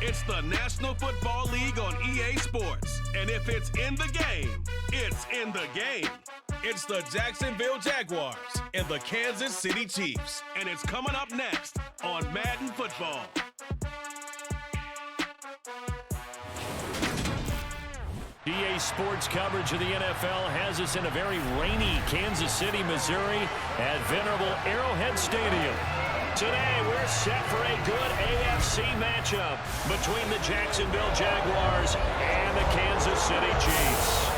It's the National Football League on EA Sports. And if it's in the game, it's in the game. It's the Jacksonville Jaguars and the Kansas City Chiefs. And it's coming up next on Madden Football. EA Sports coverage of the NFL has us in a very rainy Kansas City, Missouri at venerable Arrowhead Stadium. Today, we're set for a good AFC matchup between the Jacksonville Jaguars and the Kansas City Chiefs.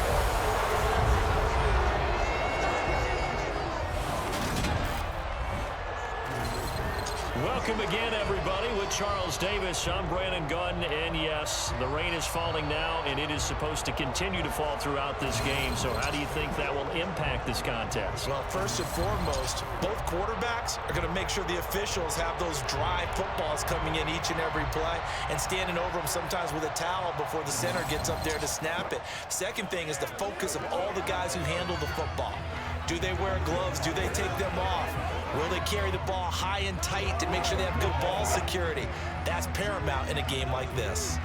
Welcome again, everybody, with Charles Davis. I'm Brandon Gunn, and yes, the rain is falling now, and it is supposed to continue to fall throughout this game. So how do you think that will impact this contest? Well, first and foremost, both quarterbacks are going to make sure the officials have those dry footballs coming in each and every play and standing over them sometimes with a towel before the center gets up there to snap it. Second thing is the focus of all the guys who handle the football. Do they wear gloves? Do they take them off? Will they carry the ball high and tight to make sure they have good ball security? That's paramount in a game like this.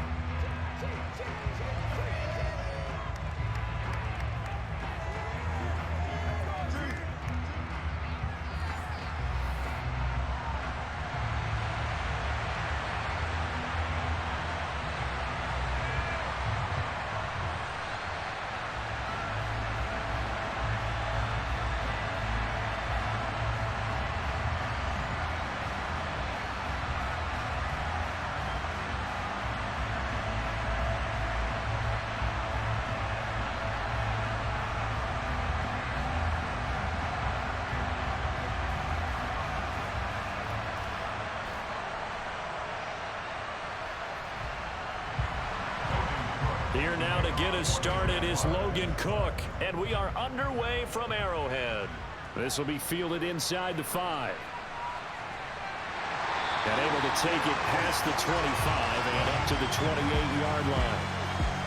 Here now to get us started is Logan Cook, and we are underway from Arrowhead. This will be fielded inside the 5. And able to take it past the 25 and up to the 28-yard line.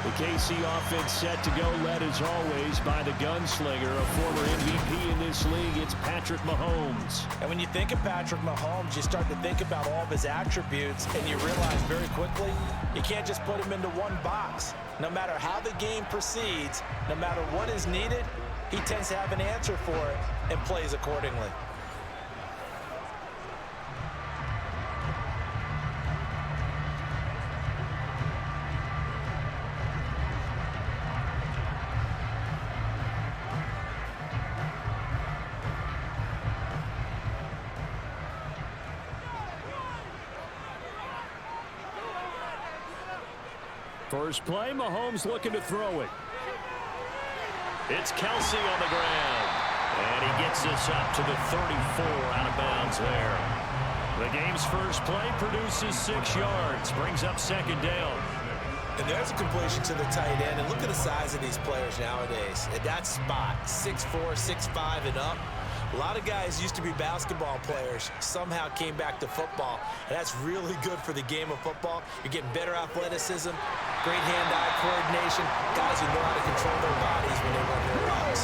The KC offense set to go, led as always by the gunslinger, a former MVP in this league. It's Patrick Mahomes. And when you think of Patrick Mahomes, you start to think about all of his attributes, and you realize very quickly you can't just put him into one box. No matter how the game proceeds, no matter what is needed, he tends to have an answer for it and plays accordingly. First play, Mahomes looking to throw it. It's Kelsey on the ground. And he gets this up to the 34 out of bounds there. The game's first play produces 6 yards, brings up second down. And there's a completion to the tight end. And look at the size of these players nowadays. At that spot, 6'4", 6'5", and up. A lot of guys used to be basketball players, somehow came back to football, and that's really good for the game of football. You're getting better athleticism, great hand-eye coordination, guys who know how to control their bodies when they run their routes.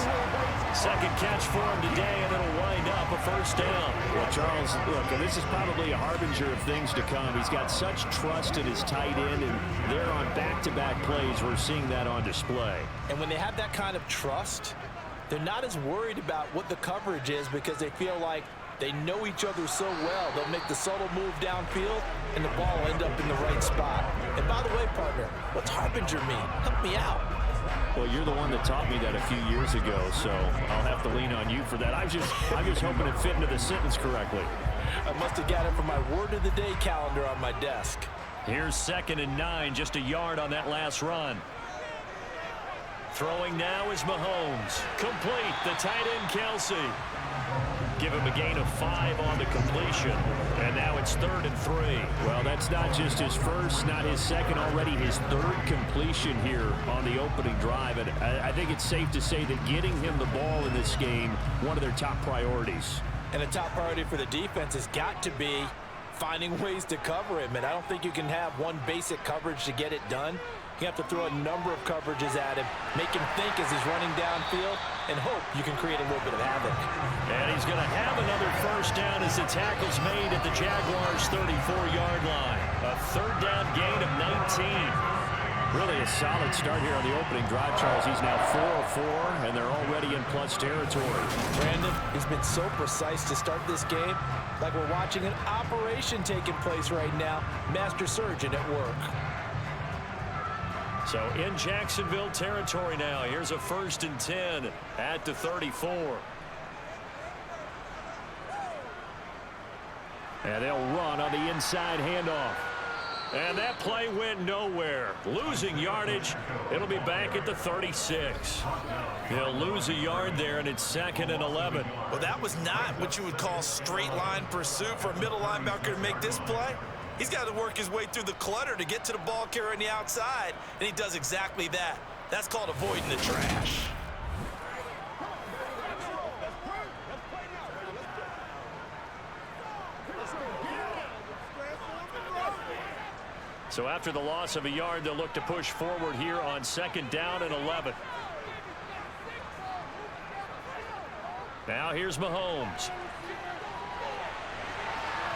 Second catch for him today, and it'll wind up a first down. Well, Charles, look, this is probably a harbinger of things to come. He's got such trust in his tight end, and there on back-to-back plays, we're seeing that on display. And when they have that kind of trust, they're not as worried about what the coverage is because they feel like they know each other so well. They'll make the subtle move downfield, and the ball will end up in the right spot. And by the way, partner, what's harbinger mean? Help me out. Well, you're the one that taught me that a few years ago, so I'll have to lean on you for that. I'm just hoping it fit into the sentence correctly. I must have got it from my word of the day calendar on my desk. Here's 2nd and 9, just a yard on that last run. Throwing now is Mahomes. Complete, the tight end Kelsey. Give him a gain of 5 on the completion. And now it's 3rd and 3. Well, that's not just his first, not his second, already his 3rd completion here on the opening drive. And I think it's safe to say that getting him the ball in this game, one of their top priorities. And a top priority for the defense has got to be finding ways to cover him. And I don't think you can have one basic coverage to get it done. You have to throw a number of coverages at him, make him think as he's running downfield, and hope you can create a little bit of havoc. And he's going to have another first down as the tackle's made at the Jaguars' 34-yard line. A third down gain of 19. Really a solid start here on the opening drive, Charles. He's now 4 of 4, and they're already in plus territory. Brandon has been so precise to start this game, like we're watching an operation taking place right now. Master surgeon at work. So in Jacksonville territory now. Here's a 1st and 10 at the 34. And they'll run on the inside handoff. And that play went nowhere. Losing yardage. It'll be back at the 36. They'll lose a yard there, and it's 2nd and 11. Well, that was not what you would call straight line pursuit for a middle linebacker to make this play. He's got to work his way through the clutter to get to the ball carrier on the outside, and he does exactly that. That's called avoiding the trash. So after the loss of a yard, they'll look to push forward here on 2nd down and 11. Now here's Mahomes.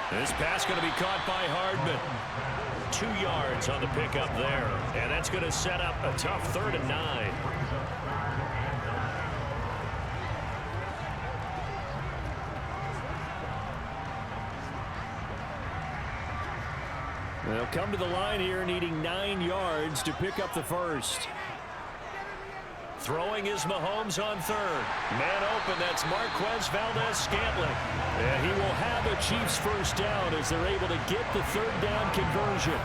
This pass going to be caught by Hardman. 2 yards on the pickup there. And that's going to set up a tough 3rd and 9. They'll come to the line here needing 9 yards to pick up the first. Throwing is Mahomes on 3rd. Man open, that's Marquez Valdez-Scantling. And he will have a Chiefs first down as they're able to get the 3rd down conversion.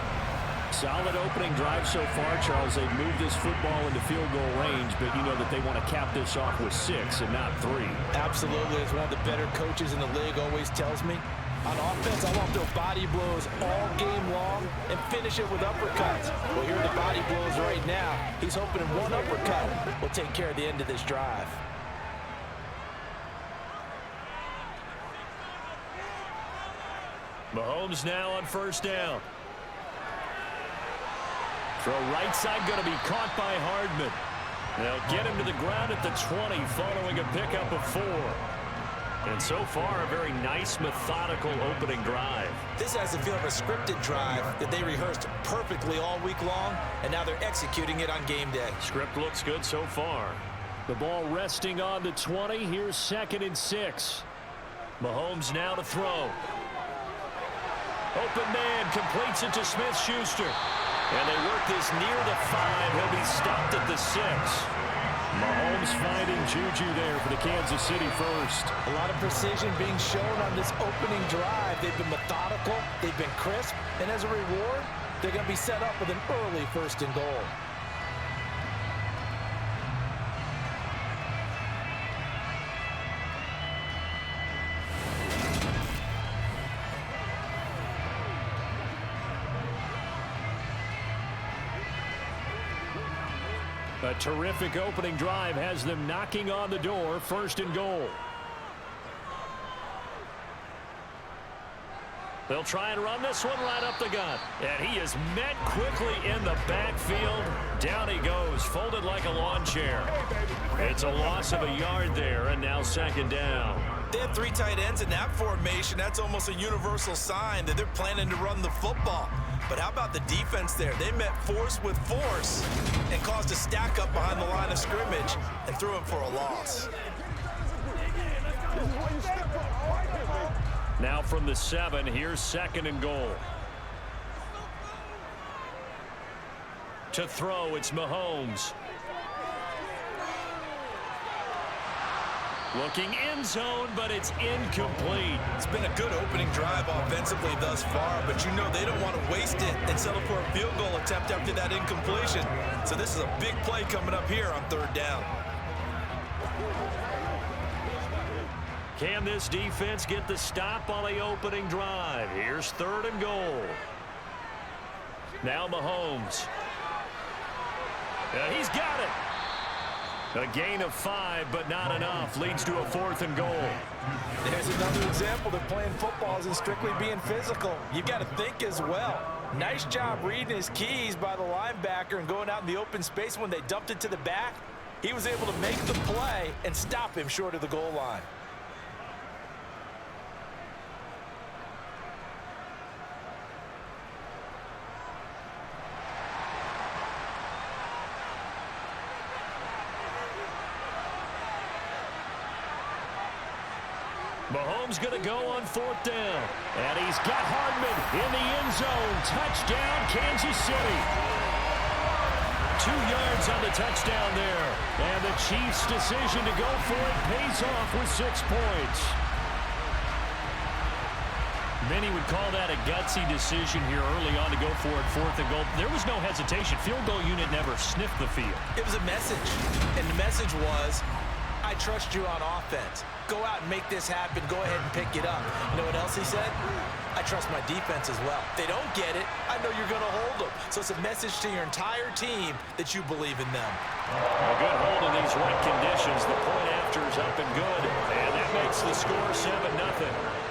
Solid opening drive so far, Charles. They've moved this football into field goal range, but you know that they want to cap this off with 6 and not 3. Absolutely. As one of the better coaches in the league always tells me, on offense, I want those body blows all game long and finish it with uppercuts. Well, here are the body blows right now. He's hoping one uppercut will take care of the end of this drive. Mahomes now on 1st down. Throw right side going to be caught by Hardman. They'll get him to the ground at the 20 following a pickup of 4. And so far, a very nice, methodical opening drive. This has the feel of a scripted drive that they rehearsed perfectly all week long, and now they're executing it on game day. Script looks good so far. The ball resting on the 20. Here's 2nd and 6. Mahomes now to throw. Open man completes it to Smith-Schuster. And they work this near the 5. He'll be stopped at the 6. Mahomes finding Juju there for the Kansas City first. A lot of precision being shown on this opening drive. They've been methodical, they've been crisp, and as a reward, they're going to be set up with an early 1st and goal. A terrific opening drive has them knocking on the door. 1st and goal. They'll try and run this one right up the gut. And he is met quickly in the backfield. Down he goes, folded like a lawn chair. It's a loss of a yard there, and now 2nd down. They have 3 tight ends in that formation. That's almost a universal sign that they're planning to run the football. But how about the defense there? They met force with force and caused a stack up behind the line of scrimmage and threw him for a loss. Now from the 7, here's 2nd and goal. To throw, it's Mahomes. Looking end zone, but it's incomplete. It's been a good opening drive offensively thus far, but you know they don't want to waste it and settle for a field goal attempt after that incompletion. So this is a big play coming up here on 3rd down. Can this defense get the stop on the opening drive? Here's 3rd and goal. Now Mahomes. He's got it. A gain of 5, but not enough. Leads to a 4th and goal. There's another example that playing football isn't strictly being physical. You've got to think as well. Nice job reading his keys by the linebacker and going out in the open space. When they dumped it to the back, he was able to make the play and stop him short of the goal line. Mahomes going to go on 4th down. And he's got Hardman in the end zone. Touchdown, Kansas City. 2 yards on the touchdown there. And the Chiefs' decision to go for it pays off with 6 points. Many would call that a gutsy decision here early on to go for it, 4th and goal. There was no hesitation. Field goal unit never sniffed the field. It was a message, and the message was, I trust you on offense. Go out and make this happen. Go ahead and pick it up. You know what else he said? I trust my defense as well. If they don't get it, I know you're going to hold them. So it's a message to your entire team that you believe in them. A good hold in these wet conditions. The point after is up and good, and that makes the score 7-0.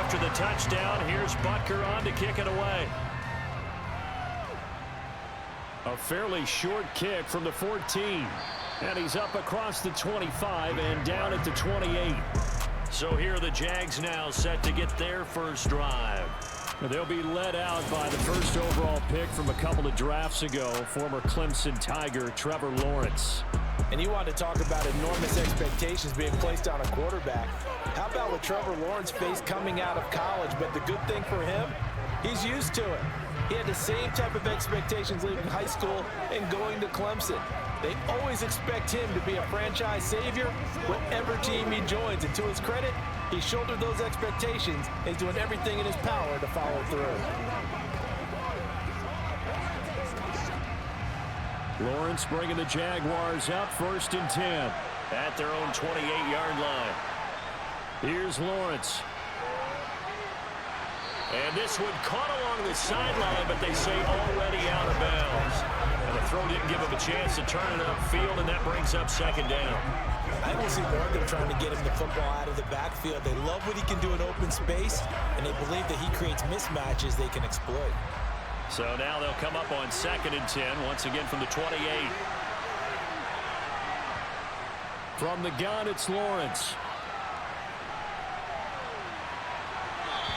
After the touchdown, here's Butker on to kick it away. A fairly short kick from the 14. And he's up across the 25 and down at the 28. So here are the Jags now set to get their first drive. They'll be led out by the first overall pick from a couple of drafts ago, former Clemson Tiger Trevor Lawrence. And you want to talk about enormous expectations being placed on a quarterback. How about what Trevor Lawrence faced coming out of college? But the good thing for him, he's used to it. He had the same type of expectations leaving high school and going to Clemson. They always expect him to be a franchise savior, whatever team he joins. And to his credit, he shouldered those expectations and is doing everything in his power to follow through. Lawrence bringing the Jaguars up 1st and 10 at their own 28-yard line. Here's Lawrence. And this one caught along the sideline, but they say already out of bounds. And the throw didn't give him a chance to turn it upfield, and that brings up 2nd down. I will see more of them trying to get him the football out of the backfield. They love what he can do in open space, and they believe that he creates mismatches they can exploit. So now they'll come up on 2nd and 10, once again from the 28. From the gun, it's Lawrence.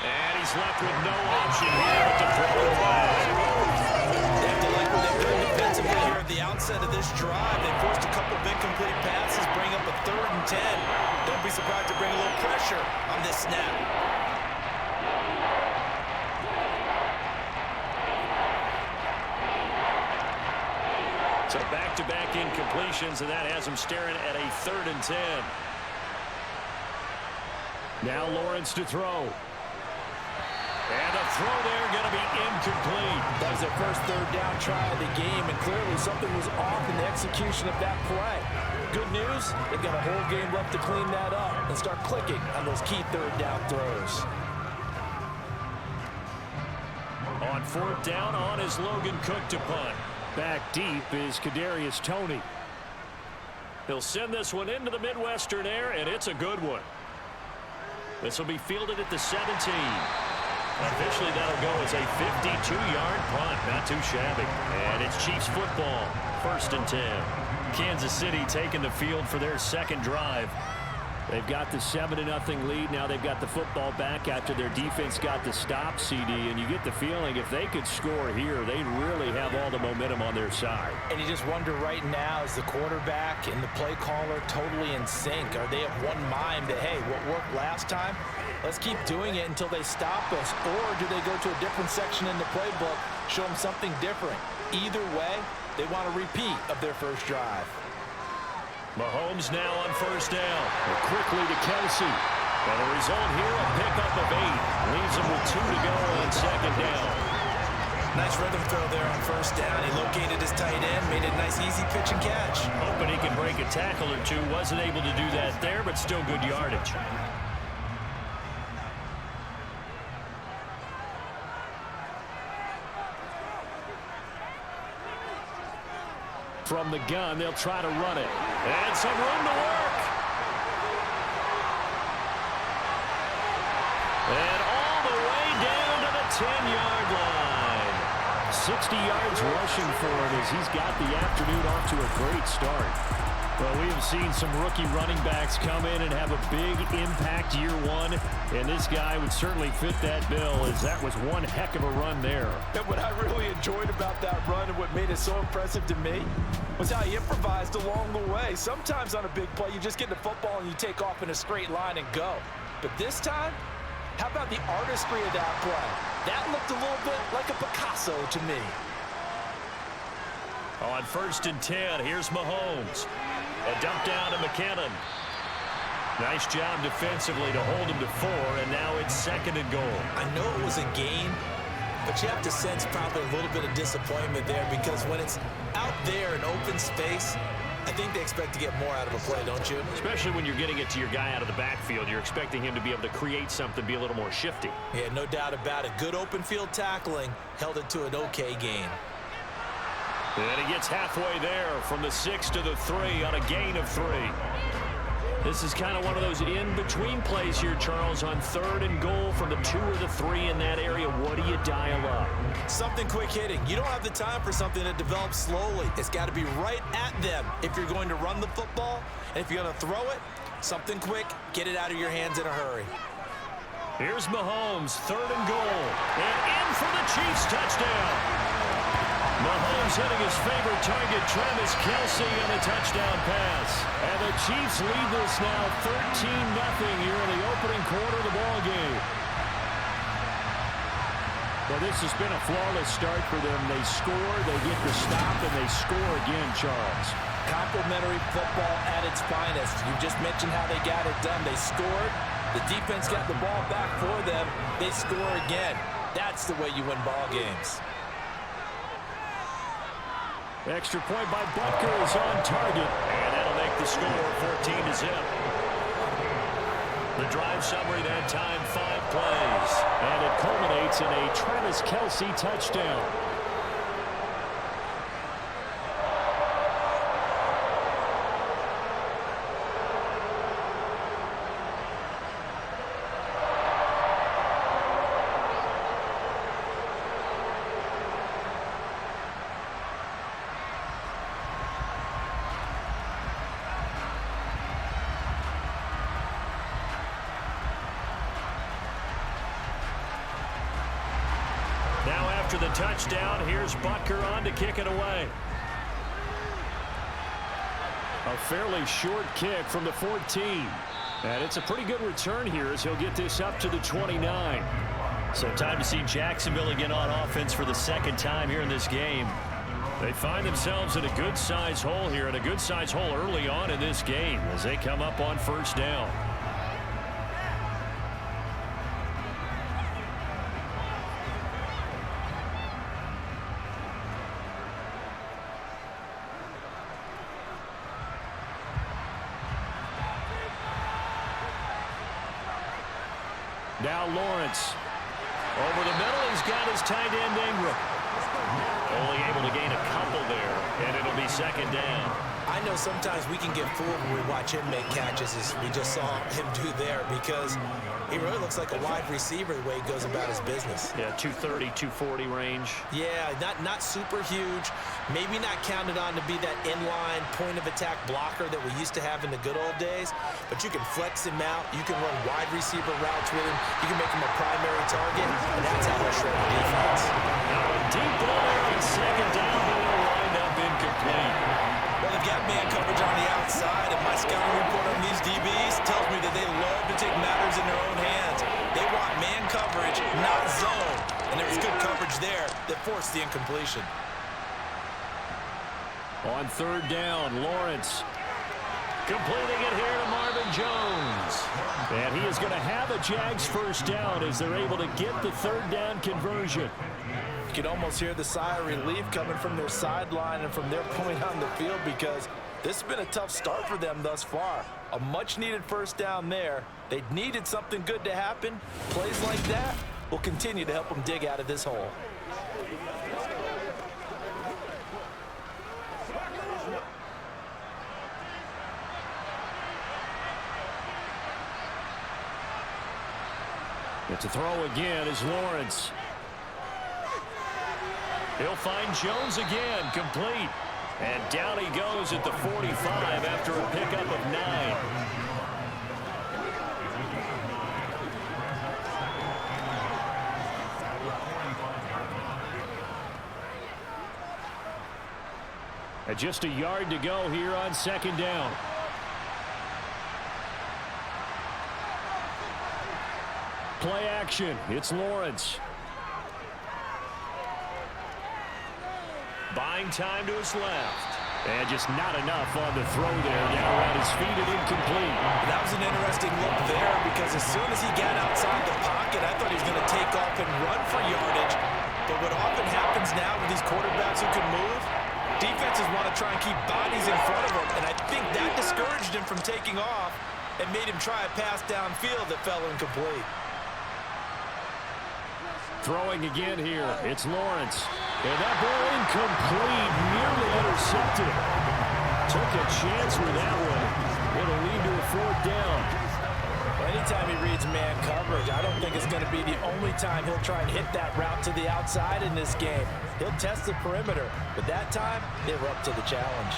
And he's left with no option here at the throw flag. They have to like what they've done defensively here at the outset of this drive. They forced a couple of incomplete passes, bring up a 3rd and 10. Don't be surprised to bring a little pressure on this snap. So back-to-back incompletions, and that has him staring at a 3rd and 10. Now Lawrence to throw. And the throw there going to be incomplete. That was their first 3rd down try of the game, and clearly something was off in the execution of that play. Good news, they've got a whole game left to clean that up and start clicking on those key 3rd down throws. On 4th down, on is Logan Cook to punt. Back deep is Kadarius Toney. He'll send this one into the Midwestern air, and it's a good one. This will be fielded at the 17. Officially, that'll go as a 52-yard punt. Not too shabby. And it's Chiefs football. 1st and 10. Kansas City taking the field for their 2nd drive. They've got the 7-0 lead. Now they've got the football back after their defense got the stop, CD. And you get the feeling if they could score here, they'd really have all the momentum on their side. And you just wonder right now, is the quarterback and the play caller totally in sync? Are they of one mind that, hey, what worked last time? Let's keep doing it until they stop us. Or do they go to a different section in the playbook, show them something different? Either way, they want a repeat of their first drive. Mahomes now on 1st down. Quickly to Kelsey. And the result here, a pickup of 8. Leaves him with 2 to go on 2nd down. Nice rhythm throw there on 1st down. He located his tight end, made it a nice, easy pitch and catch. Hoping he can break a tackle or two. Wasn't able to do that there, but still good yardage. from the gun. They'll try to run it. And some room to work. And all the way down to the 10-yard line. 60 yards rushing for him as he's got the afternoon off to a great start. Well, we have seen some rookie running backs come in and have a big impact year one, and this guy would certainly fit that bill, as that was one heck of a run there. And what I really enjoyed about that run and what made it so impressive to me was how he improvised along the way. Sometimes on a big play, you just get the football and you take off in a straight line and go. But this time, how about the artistry of that play? That looked a little bit like a Picasso to me. On 1st and 10, here's Mahomes. A dump down to McKinnon. Nice job defensively to hold him to 4, and now it's 2nd and goal. I know it was a gain, but you have to sense probably a little bit of disappointment there, because when it's out there in open space, I think they expect to get more out of a play, don't you? Especially when you're getting it to your guy out of the backfield. You're expecting him to be able to create something, be a little more shifty. Yeah, no doubt about it. Good open field tackling held it to an okay gain. And he gets halfway there from the 6 to the 3 on a gain of 3. This is kind of one of those in-between plays here, Charles, on 3rd and goal from the 2 or the 3 in that area. What do you dial up? Something quick hitting. You don't have the time for something that develops slowly. It's got to be right at them if you're going to run the football. And if you're going to throw it, something quick, get it out of your hands in a hurry. Here's Mahomes, 3rd and goal. And in for the Chiefs touchdown. Mahomes hitting his favorite target, Travis Kelce, on a touchdown pass. And the Chiefs lead this now 13-0 here in the opening quarter of the ballgame. Well, this has been a flawless start for them. They score, they get the stop, and they score again, Charles. Complimentary football at its finest. You just mentioned how they got it done. They scored. The defense got the ball back for them. They score again. That's the way you win ball games. Extra point by Butker is on target, and that'll make the score 14-0. The drive summary that time, 5 plays, and it culminates in a Travis Kelce touchdown. Now after the touchdown, here's Butker on to kick it away. A fairly short kick from the 14. And it's a pretty good return here as he'll get this up to the 29. So time to see Jacksonville again on offense for the 2nd time here in this game. They find themselves in a good-size hole here, and a good-size hole early on in this game as they come up on 1st down. Now Lawrence. Over the middle, he's got his tight end Ingram. Only able to gain a couple there, and it'll be 2nd down. I know sometimes we can get fooled when we watch him make catches, as we just saw him do there, because he really looks like a wide receiver the way he goes about his business. Yeah, 230, 240 range. Yeah, not super huge. Maybe not counted on to be that inline point-of-attack blocker that we used to have in the good old days, but you can flex him out. You can run wide receiver routes with him. You can make him a primary target, and that's how he'll shred the defense. Now a deep ball there on 2nd down, but it'll wind up incomplete. Well, they've got man coverage on the outside, and my scouting report on these DBs tells me that they love to take matters in their own hands. They want man coverage, not zone. And there was good coverage there that forced the incompletion. On 3rd down, Lawrence completing it here to Marvin Jones. And he is going to have a Jags 1st down as they're able to get the 3rd down conversion. You can almost hear the sigh of relief coming from their sideline and from their point on the field, because this has been a tough start for them thus far. A much-needed 1st down there. They needed something good to happen. Plays like that will continue to help them dig out of this hole. To throw again is Lawrence. He'll find Jones again, complete. And down he goes at the 45 after a pickup of 9. And just a yard to go here on second down. Play action. It's Lawrence. Buying time to his left. And just not enough on the throw there. Down around his feet and incomplete. That was an interesting look there because as soon as he got outside the pocket, I thought he was going to take off and run for yardage. But what often happens now with these quarterbacks who can move, defenses want to try and keep bodies in front of them. And I think that discouraged him from taking off and made him try a pass downfield that fell incomplete. Throwing again here. It's Lawrence. And that ball incomplete, nearly intercepted. Took a chance with that one. It'll lead to a 4th down. Anytime he reads man coverage, I don't think it's going to be the only time he'll try and hit that route to the outside in this game. He'll test the perimeter, but that time, they were up to the challenge.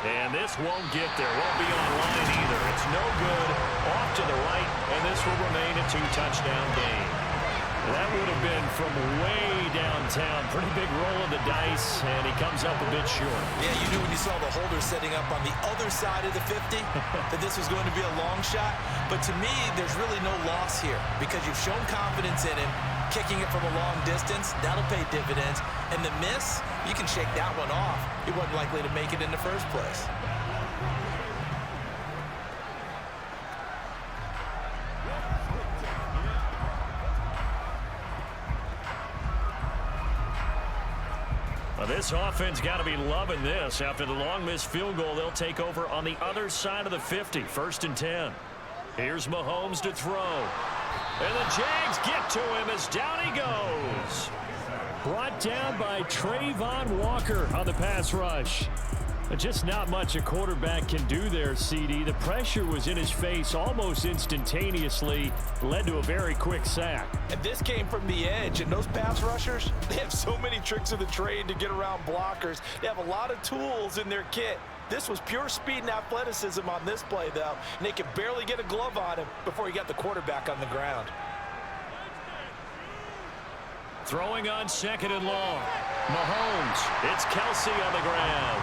And this won't get there. Won't be online either. It's no good. Off to the right, and this will remain a 2-touchdown game. That would have been from way downtown. Pretty big roll of the dice, and he comes up a bit short. Yeah, you knew when you saw the holder setting up on the other side of the 50 that this was going to be a long shot. But to me, there's really no loss here because you've shown confidence in him. Kicking it from a long distance, that'll pay dividends. And the miss, you can shake that one off. He wasn't likely to make it in the first place. Well, this offense got to be loving this. After the long missed field goal, they'll take over on the other side of the 50, 1st and 10. Here's Mahomes to throw. And the Jags get to him as down he goes. Brought down by Trayvon Walker on the pass rush. Just not much a quarterback can do there, CD. The pressure was in his face almost instantaneously. Led to a very quick sack. And this came from the edge. And those pass rushers, they have so many tricks of the trade to get around blockers. They have a lot of tools in their kit. This was pure speed and athleticism on this play, though. And they could barely get a glove on him before he got the quarterback on the ground. Throwing on 2nd and long. Mahomes. It's Kelsey on the ground.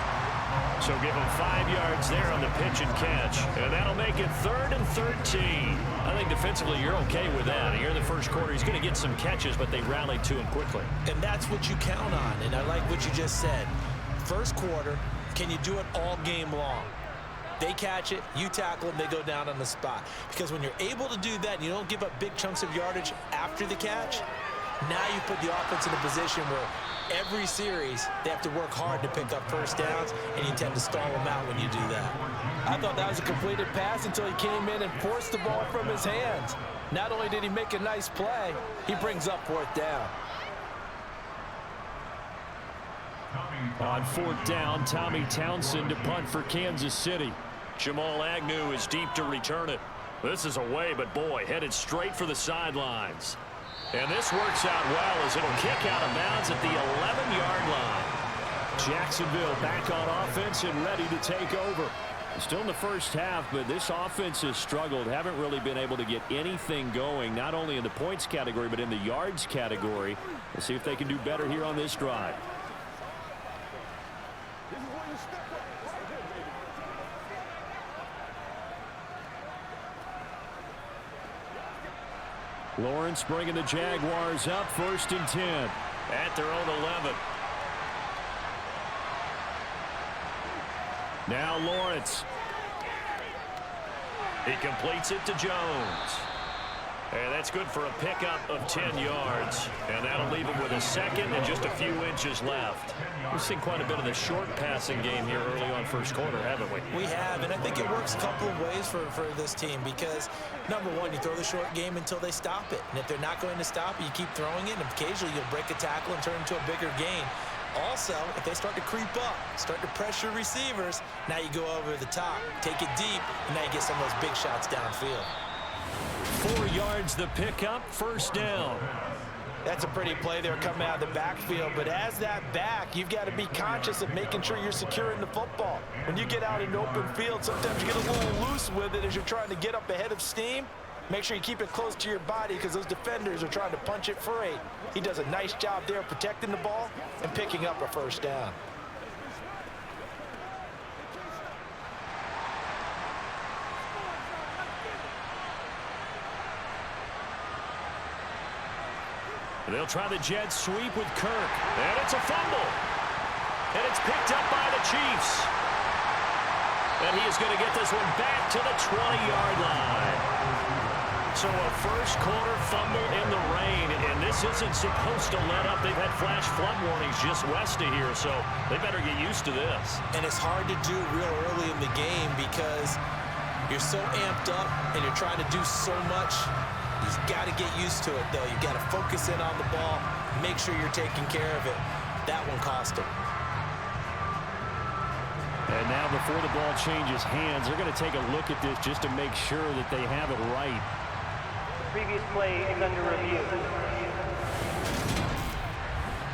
So give him 5 yards there on the pitch and catch. And that'll make it 3rd and 13. I think defensively you're okay with that. Here in the first quarter, he's going to get some catches, but they rallied to him quickly. And that's what you count on. And I like what you just said. First quarter, can you do it all game long? They catch it, you tackle them, they go down on the spot. Because when you're able to do that and you don't give up big chunks of yardage after the catch, now you put the offense in a position where every series they have to work hard to pick up first downs, and you tend to stall them out when you do that. I thought that was a completed pass until he came in and forced the ball from his hands. Not only did he make a nice play, he brings up 4th down. On 4th down, Tommy Townsend to punt for Kansas City. Jamal Agnew is deep to return it. This is away, but boy, headed straight for the sidelines. And this works out well as it'll kick out of bounds at the 11-yard line. Jacksonville back on offense and ready to take over. Still in the first half, but this offense has struggled. Haven't really been able to get anything going, not only in the points category, but in the yards category. We'll see if they can do better here on this drive. Lawrence bringing the Jaguars up, 1st and 10 at their own 11. Now Lawrence. He completes it to Jones. And that's good for a pickup of 10 yards. And that'll leave him with a 2nd and just a few inches left. We've seen quite a bit of the short passing game here early on first quarter, haven't we? We have, and I think it works a couple of ways for this team because, number one, you throw the short game until they stop it. And if they're not going to stop it, you keep throwing it, and occasionally you'll break a tackle and turn into a bigger gain. Also, if they start to creep up, start to pressure receivers, now you go over the top, take it deep, and now you get some of those big shots downfield. 4 yards the pickup, first down. That's a pretty play there coming out of the backfield, but as that back, you've got to be conscious of making sure you're securing the football. When you get out in the open field, sometimes you get a little loose with it as you're trying to get up ahead of steam. Make sure you keep it close to your body because those defenders are trying to punch it free. He does a nice job there protecting the ball and picking up a first down. They'll try the jet sweep with Kirk. And it's a fumble. And it's picked up by the Chiefs. And he is going to get this one back to the 20-yard line. So a first quarter fumble in the rain, and this isn't supposed to let up. They've had flash flood warnings just west of here, so they better get used to this. And it's hard to do real early in the game because you're so amped up and you're trying to do so much. You've got to get used to it, though. You've got to focus in on the ball, make sure you're taking care of it. That one cost him. And now before the ball changes hands, they're going to take a look at this just to make sure that they have it right. Previous play is under review.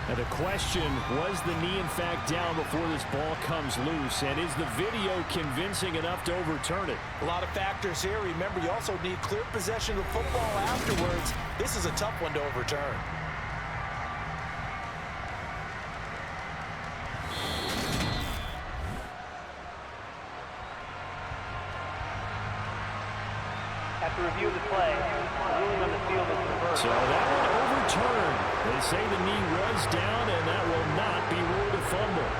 Now the question, was the knee in fact down before this ball comes loose? And is the video convincing enough to overturn it? A lot of factors here. Remember, you also need clear possession of the football afterwards. This is a tough one to overturn. After review of the play, the ruling on the field is reversed. So that one overturned. They say the knee was down, and that will not be ruled a fumble.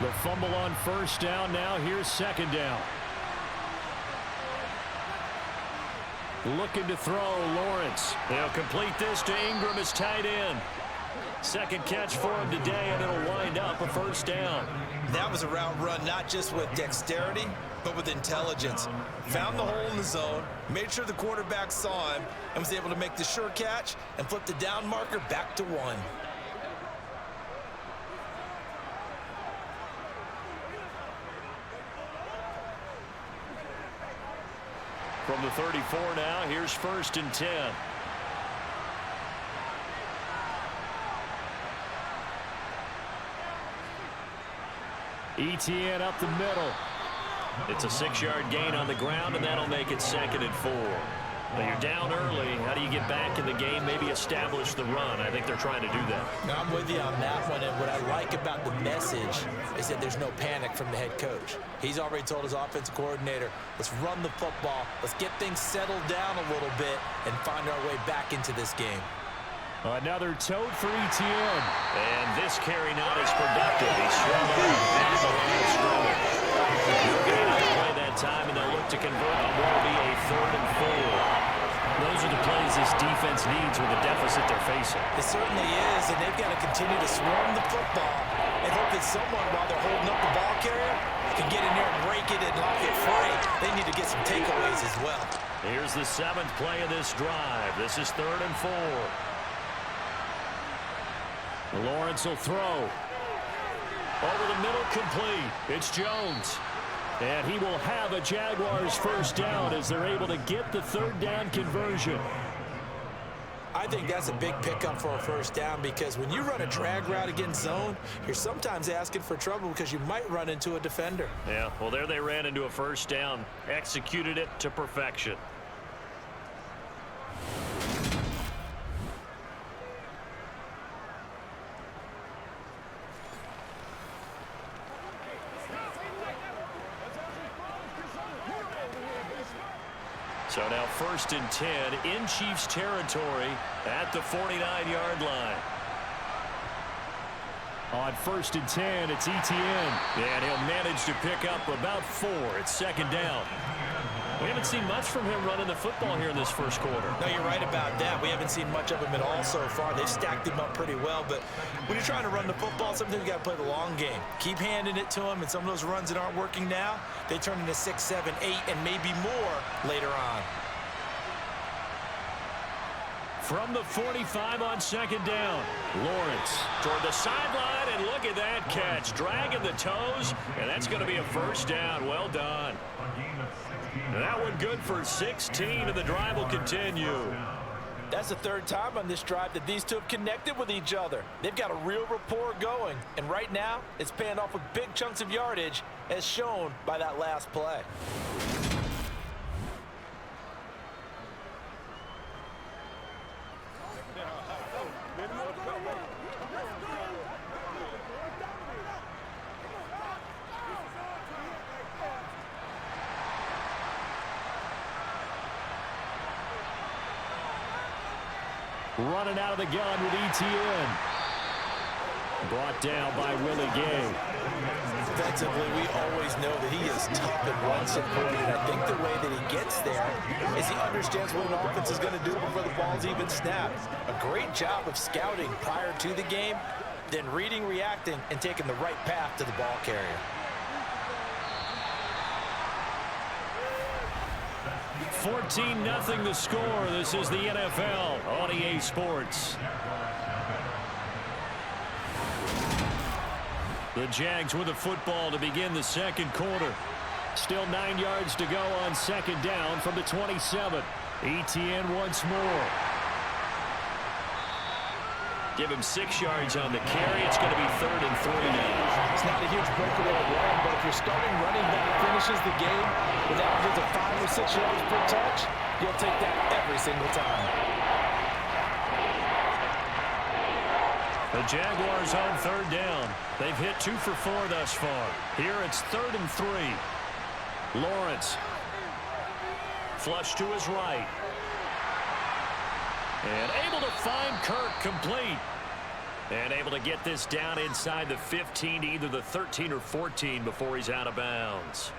The fumble on first down. Now here's second down. Looking to throw, Lawrence. They'll complete this to Ingram as tight end. Second catch for him today, and it'll wind up a first down. That was a route run not just with dexterity, but with intelligence. Found the hole in the zone, made sure the quarterback saw him, and was able to make the sure catch and flip the down marker back to 1. From the 34 now, here's first and 10. ETN up the middle. It's a 6-yard gain on the ground, and that'll make it 2nd and 4. Now you're down early. How do you get back in the game, maybe establish the run? I think they're trying to do that. Now, I'm with you on that one, and what I like about the message is that there's no panic from the head coach. He's already told his offensive coordinator, let's run the football, let's get things settled down a little bit, and find our way back into this game. Another tote for ETN. And this carry not as productive. He's struggled down the line of scrimmage. He'll get out of play that time, and they'll look to convert on what will be a 3rd and 4. Those are the plays this defense needs with the deficit they're facing. It certainly is, and they've got to continue to swarm the football and hope that someone, while they're holding up the ball carrier, can get in there and break it and lock it free. They need to get some takeaways as well. Here's the 7th play of this drive. This is 3rd and 4. Lawrence will throw. Over the middle, complete. It's Jones. And he will have a Jaguars first down as they're able to get the 3rd down conversion. I think that's a big pickup for a first down because when you run a drag route against zone, you're sometimes asking for trouble because you might run into a defender. Yeah, well, there they ran into a first down. Executed it to perfection. So now 1st and 10 in Chiefs territory at the 49-yard line. On 1st and 10, it's ETN. And he'll manage to pick up about 4. It's 2nd down. We haven't seen much from him running the football here in this first quarter. No, you're right about that. We haven't seen much of him at all so far. They've stacked him up pretty well, but when you're trying to run the football, sometimes you got to play the long game. Keep handing it to him, and some of those runs that aren't working now, they turn into 6, 7, 8, and maybe more later on. From the 45 on second down. Lawrence toward the sideline, and look at that catch. Dragging the toes, and that's going to be a first down. Well done. And that one good for 16, and the drive will continue. That's the third time on this drive that these two have connected with each other. They've got a real rapport going, and right now it's paying off with big chunks of yardage as shown by that last play. Running out of the gun with ETN. Brought down by Willie Gay. Defensively, we always know that he is tough and run supported. I think the way that he gets there is he understands what an offense is going to do before the ball's even snapped. A great job of scouting prior to the game, then reading, reacting, and taking the right path to the ball carrier. 14-0 the score. This is the NFL on EA Sports. The Jags with the football to begin the second quarter. Still 9 yards to go on second down from the 27. ETN once more. Give him 6 yards on the carry. It's going to be 3rd and 3 now. It's not a huge breakaway run, but if your starting running back finishes the game with averages of 5 or 6 yards per touch, you'll take that every single time. The Jaguars on 3rd down. They've hit 2 for 4 thus far. Here it's 3rd and 3. Lawrence. Flush to his right. And able to find Kirk complete. And able to get this down inside the 15 to either the 13 or 14 before he's out of bounds.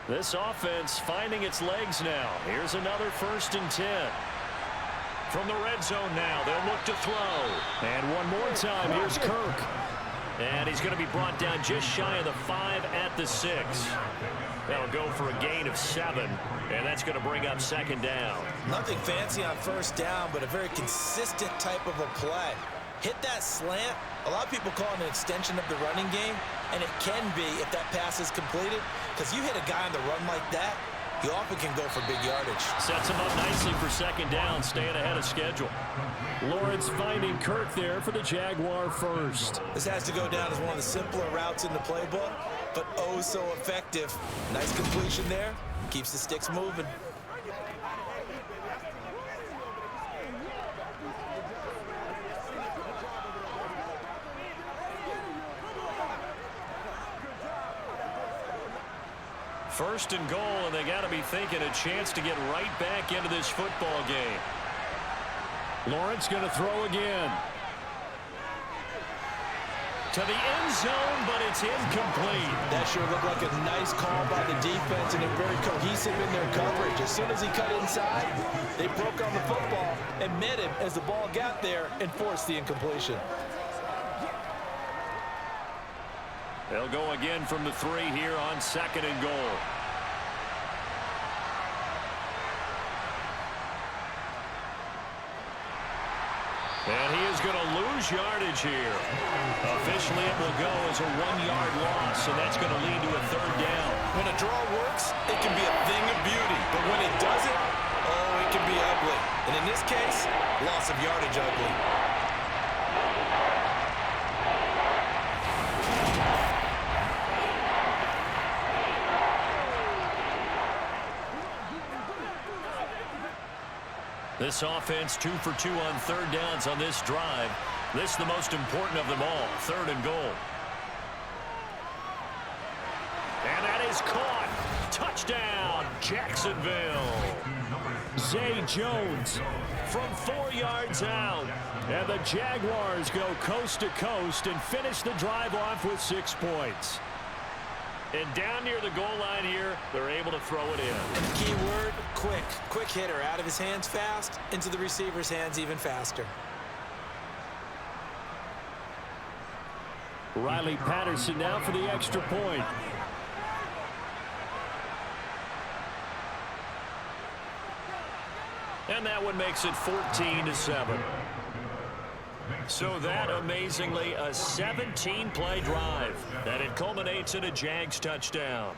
This offense finding its legs now. Here's another 1st and 10. From the red zone now, they'll look to throw. And one more time, here's Kirk. And he's going to be brought down just shy of the 5 at the 6. That'll go for a gain of 7, and that's going to bring up 2nd down. Nothing fancy on 1st down, but a very consistent type of a play. Hit that slant. A lot of people call it an extension of the running game, and it can be if that pass is completed, because you hit a guy on the run like that, he often can go for big yardage. Sets him up nicely for 2nd down, staying ahead of schedule. Lawrence finding Kirk there for the Jaguar 1st. This has to go down as one of the simpler routes in the playbook, but oh so effective. Nice completion there. Keeps the sticks moving. First and goal, and they got to be thinking a chance to get right back into this football game. Lawrence going to throw again. To the end zone, but it's incomplete. That sure looked like a nice call by the defense, and they're very cohesive in their coverage. As soon as he cut inside, they broke on the football and met him as the ball got there and forced the incompletion. They'll go again from the 3 here on 2nd and goal. And he is going to lose yardage here. Officially, it will go as a 1-yard loss, and that's going to lead to a 3rd down. When a draw works, it can be a thing of beauty. But when it doesn't, oh, it can be ugly. And in this case, loss of yardage ugly. This offense 2 for 2 on 3rd downs on this drive. This is the most important of them all, 3rd and goal. And that is caught. Touchdown, Jacksonville. Zay Jones From 4 yards out. And the Jaguars go coast to coast and finish the drive off with 6 points. And down near the goal line here, they're able to throw it in. And key word, quick. Quick hitter. Out of his hands fast, into the receiver's hands even faster. Riley Patterson now for the extra point. And that one makes it 14-7. So that, amazingly, a 17-play drive. And it culminates in a Jags touchdown.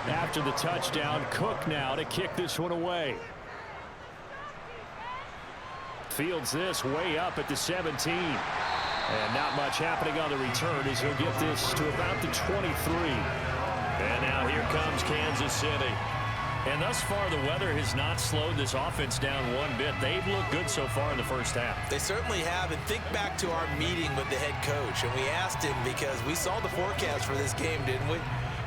After the touchdown, Cook now to kick this one away. Fields this way up at the 17. And not much happening on the return as he'll get this to about the 23. And now here comes Kansas City. And thus far, the weather has not slowed this offense down one bit. They've looked good so far in the first half. They certainly have. And think back to our meeting with the head coach. And we asked him, because we saw the forecast for this game, didn't we?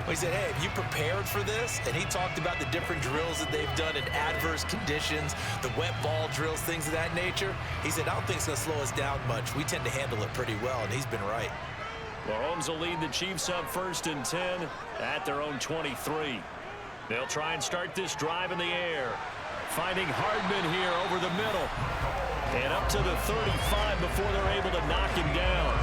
We said, hey, have you prepared for this? And he talked about the different drills that they've done in adverse conditions, the wet ball drills, things of that nature. He said, I don't think it's going to slow us down much. We tend to handle it pretty well, and he's been right. Mahomes will lead the Chiefs up 1st and 10 at their own 23. They'll try and start this drive in the air. Finding Hardman here over the middle. And up to the 35 before they're able to knock him down.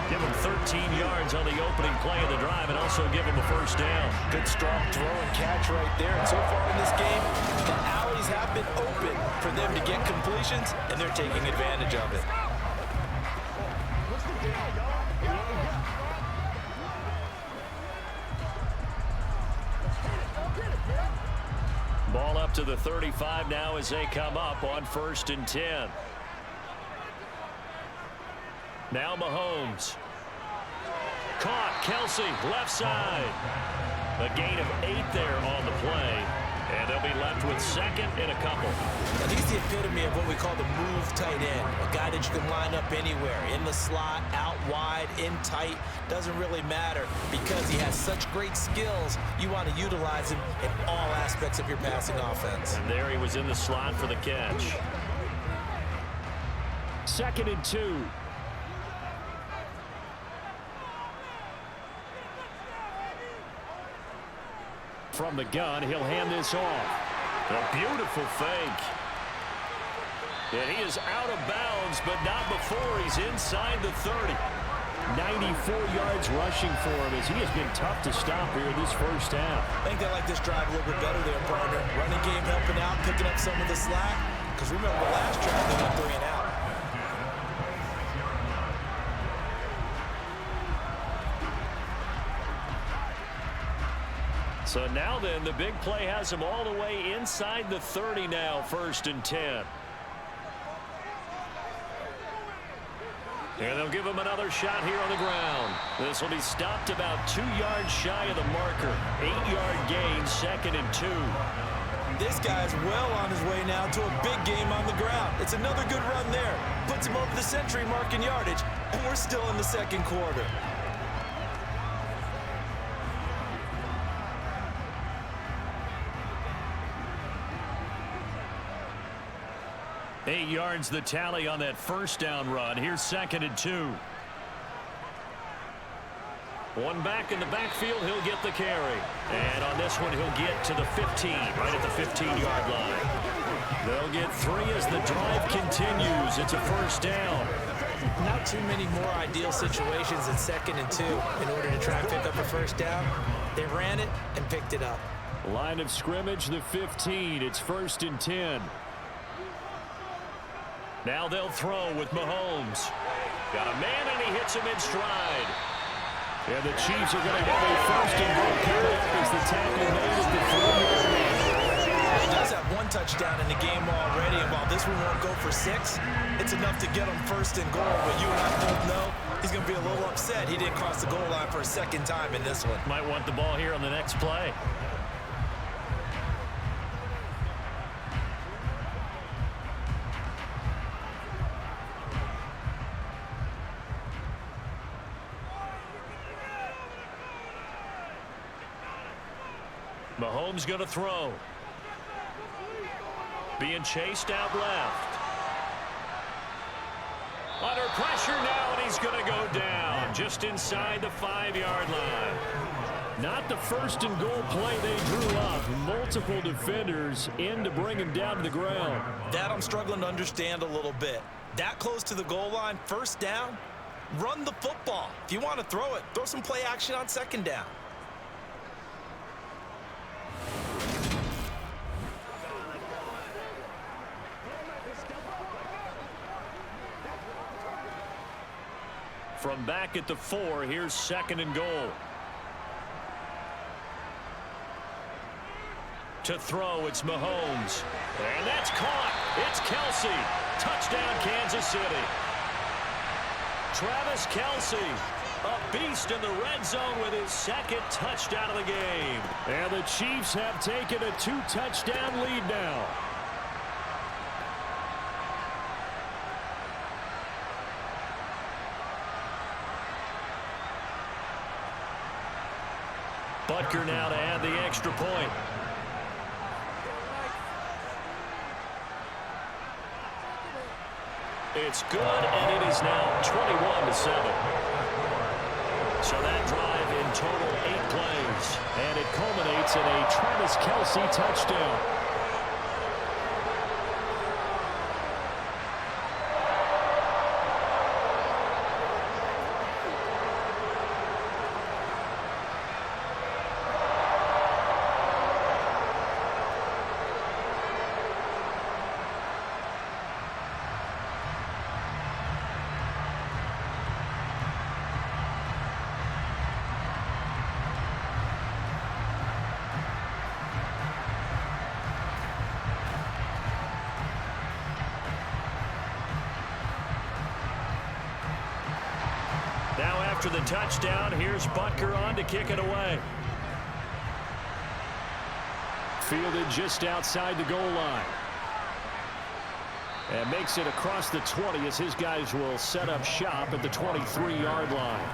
Give him 13 yards on the opening play of the drive and also give him a first down. Good strong throw and catch right there. And so far in this game, the alleys have been open for them to get completions, and they're taking advantage of it. Ball up to the 35 now as they come up on 1st and 10. Now Mahomes. Caught. Kelsey, left side. A gain of 8 there on the play. And they'll be left with 2nd and a couple. And he's the epitome of what we call the move tight end. A guy that you can line up anywhere. In the slot, out wide, in tight. Doesn't really matter. Because he has such great skills, you want to utilize him in all aspects of your passing offense. And there he was in the slot for the catch. 2nd and 2. From the gun, he'll hand this off. A beautiful fake. And he is out of bounds, but not before he's inside the 30. 94 yards rushing for him as he has been tough to stop here this first half. I think they like this drive a little bit better there, partner. Running game helping out, picking up some of the slack. Because remember, the last drive they went 3 and out. So now then, the big play has him all the way inside the 30 now, 1st and 10. And they'll give him another shot here on the ground. This will be stopped about 2 yards shy of the marker. 8-yard gain, 2nd and 2. This guy's well on his way now to a big game on the ground. It's another good run there. Puts him over the century mark in yardage, and we're still in the 2nd quarter. Eight yards the tally on that first down run. Here's 2nd and 2. One back in the backfield, he'll get the carry. And on this one, he'll get to the 15, right at the 15-yard line. They'll get 3 as the drive continues. It's a first down. Not too many more ideal situations in 2nd and 2 in order to try and pick up a first down. They ran it and picked it up. Line of scrimmage, the 15. It's 1st and 10. Now they'll throw with Mahomes. Got a man, and he hits him in stride. And the Chiefs are going to have a 1st and goal coming up as the tackle made at the 3-yard line. He does have one touchdown in the game already, and while this one won't go for 6, it's enough to get him first and goal. But you and I both know he's going to be a little upset he didn't cross the goal line for a second time in this one. Might want the ball here on the next play. Mahomes going to throw. Being chased out left. Under pressure now, and he's going to go down just inside the 5-yard line. Not the first and goal play they drew up. Multiple defenders in to bring him down to the ground. That I'm struggling to understand a little bit. That close to the goal line, first down, run the football. If you want to throw it, throw some play action on second down. From back at the 4, here's second and goal. To throw, it's Mahomes. And that's caught. It's Kelsey. Touchdown, Kansas City. Travis Kelsey, a beast in the red zone with his second touchdown of the game. And the Chiefs have taken a 2-touchdown lead now. Butker now to add the extra point. It's good, and it is now 21-7. So that drive in total 8 plays, and it culminates in a Travis Kelsey touchdown. Now after the touchdown, here's Butker on to kick it away. Fielded just outside the goal line. And makes it across the 20 as his guys will set up shop at the 23-yard line.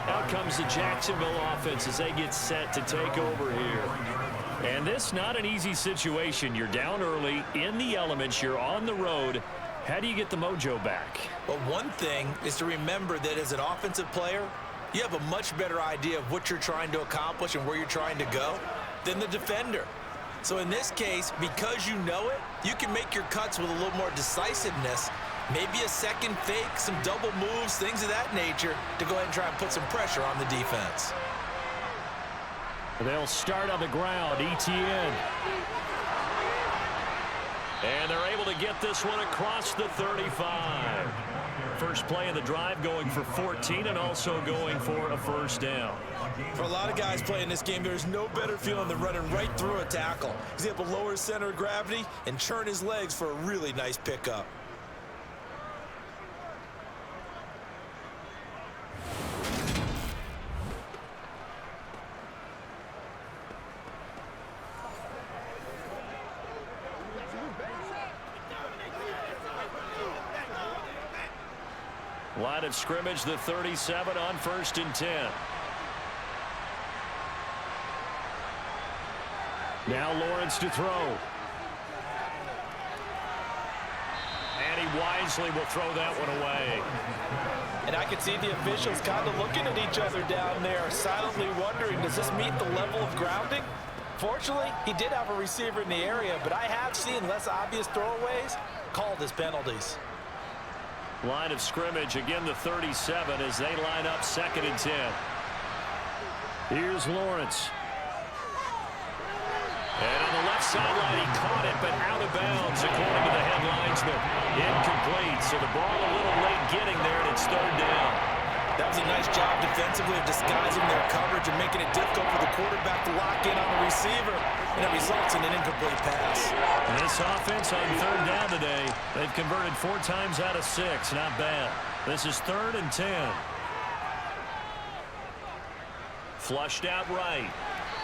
Out comes the Jacksonville offense as they get set to take over here. And this not an easy situation. You're down early, in the elements, you're on the road. How do you get the mojo back? Well, one thing is to remember that as an offensive player, you have a much better idea of what you're trying to accomplish and where you're trying to go than the defender. So in this case, because you know it, you can make your cuts with a little more decisiveness, maybe a second fake, some double moves, things of that nature, to go ahead and try and put some pressure on the defense. They'll start on the ground, Etienne. And they're able to get this one across the 35. First play of the drive going for 14 and also going for a first down. For a lot of guys playing this game, there's no better feeling than running right through a tackle. He's able to lower his center of gravity and churn his legs for a really nice pickup. Line of scrimmage, the 37 on 1st and 10. Now Lawrence to throw. And he wisely will throw that one away. And I can see the officials kind of looking at each other down there, silently wondering, does this meet the level of grounding? Fortunately, he did have a receiver in the area, but I have seen less obvious throwaways called as penalties. Line of scrimmage, again the 37 as they line up 2nd and 10. Here's Lawrence. And on the left sideline, he caught it, but out of bounds, according to the head linesman. Incomplete, so the ball a little late getting there, and it's 3rd down. That was a nice job defensively. defensively of disguising their coverage and making it difficult for the quarterback to lock in on the receiver, and it results in an incomplete pass. And this offense on third down today, they've converted 4 times out of 6. Not bad. This is 3rd and 10. Flushed out right.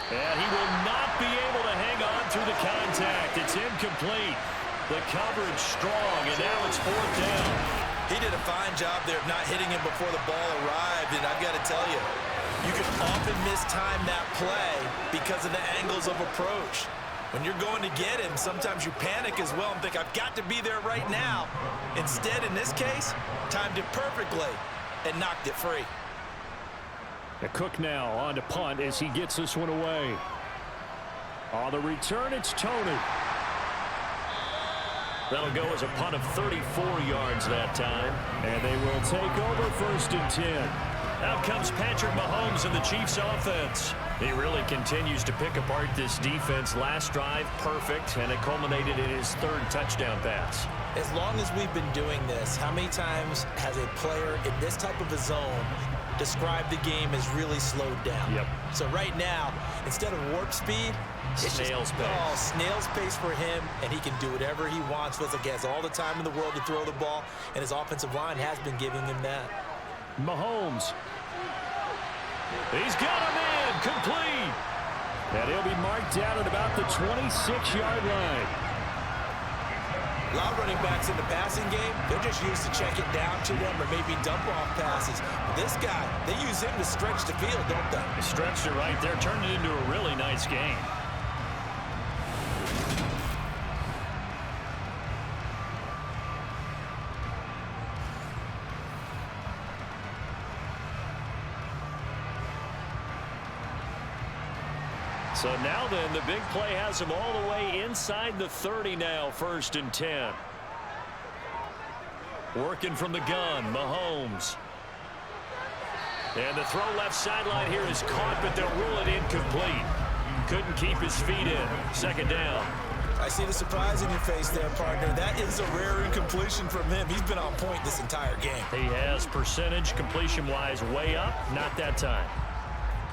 And he will not be able to hang on through the contact. It's incomplete. The coverage strong, and now it's 4th down. He did a fine job there of not hitting him before the ball arrived, and I've got to tell you, you can often mistime that play because of the angles of approach. When you're going to get him, sometimes you panic as well and think, I've got to be there right now. Instead, in this case, timed it perfectly and knocked it free. The Cook now on to punt as he gets this one away. On the return, it's Tony. That'll go as a punt of 34 yards that time. And they will take over 1st and 10. Out comes Patrick Mahomes in the Chiefs offense. He really continues to pick apart this defense. Last drive, perfect, and it culminated in his 3rd touchdown pass. As long as we've been doing this, how many times has a player in this type of a zone described the game as really slowed down? Yep. So right now, instead of warp speed, it's snail's pace. Oh, snail's pace for him, and he can do whatever he wants. Feels like he has all the time in the world to throw the ball, and his offensive line has been giving him that. Mahomes. He's got him in, complete. And he'll be marked down at about the 26-yard line. A lot of running backs in the passing game, they're just used to check it down to them or maybe dump off passes. But this guy, they use him to stretch the field, don't they? He stretched it right there, turned it into a really nice game. So now then, the big play has him all the way inside the 30 now, 1st and 10. Working from the gun, Mahomes. And the throw left sideline here is caught, but they'll rule it incomplete. Couldn't keep his feet in. 2nd down. I see the surprise in your face there, partner. That is a rare incompletion from him. He's been on point this entire game. He has percentage completion-wise way up, not that time.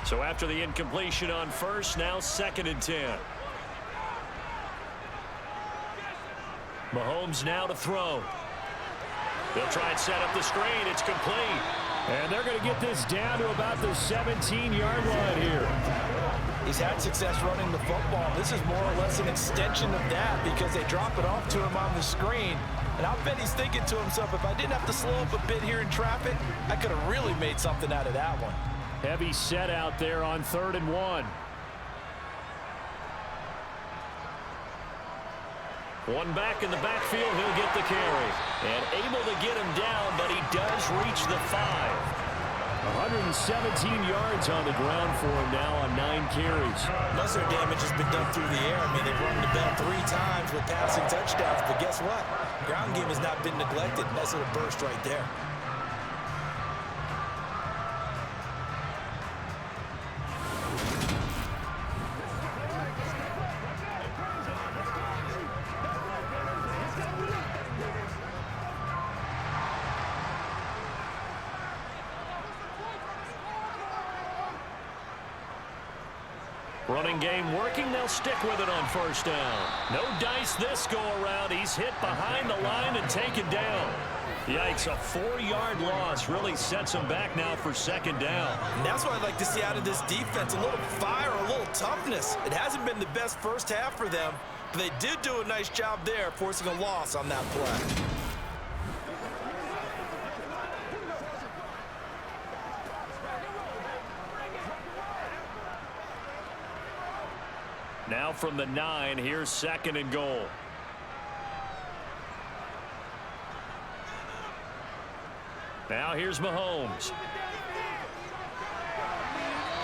So after the incompletion on 1st, now 2nd and 10. Mahomes now to throw. They'll try and set up the screen. It's complete. And they're going to get this down to about the 17-yard line here. He's had success running the football. This is more or less an extension of that because they drop it off to him on the screen. And I'll bet he's thinking to himself, if I didn't have to slow up a bit here in traffic, I could have really made something out of that one. Heavy set out there on 3rd and 1. One back in the backfield, he'll get the carry. And able to get him down, but he does reach the 5. 117 yards on the ground for him now on 9 carries. Most of their damage has been done through the air. I mean, they've run the bell 3 times with passing touchdowns, but guess what? Ground game has not been neglected. Nice little burst right there. Running game working. They'll stick with it on 1st down. No dice this go around. He's hit behind the line and taken down. Yikes, a 4-yard loss really sets him back now for 2nd down. And that's what I'd like to see out of this defense, a little fire, a little toughness. It hasn't been the best first half for them, but they did do a nice job there forcing a loss on that play. Now from the 9, here's 2nd and goal. Now here's Mahomes.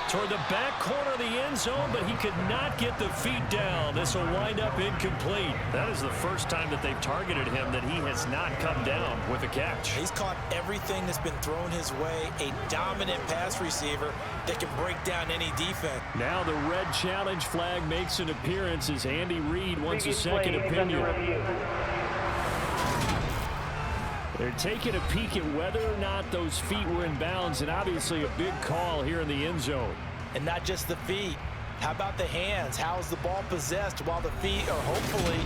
Toward the back corner of the end zone, but he could not get the feet down. This will wind up incomplete. That is the first time that they've targeted him that he has not come down with a catch. He's caught everything that's been thrown his way. A dominant pass receiver that can break down any defense. Now the red challenge flag makes an appearance as Andy Reid wants a second opinion. They're taking a peek at whether or not those feet were in bounds, and obviously a big call here in the end zone. And not just the feet. How about the hands? How is the ball possessed while the feet are hopefully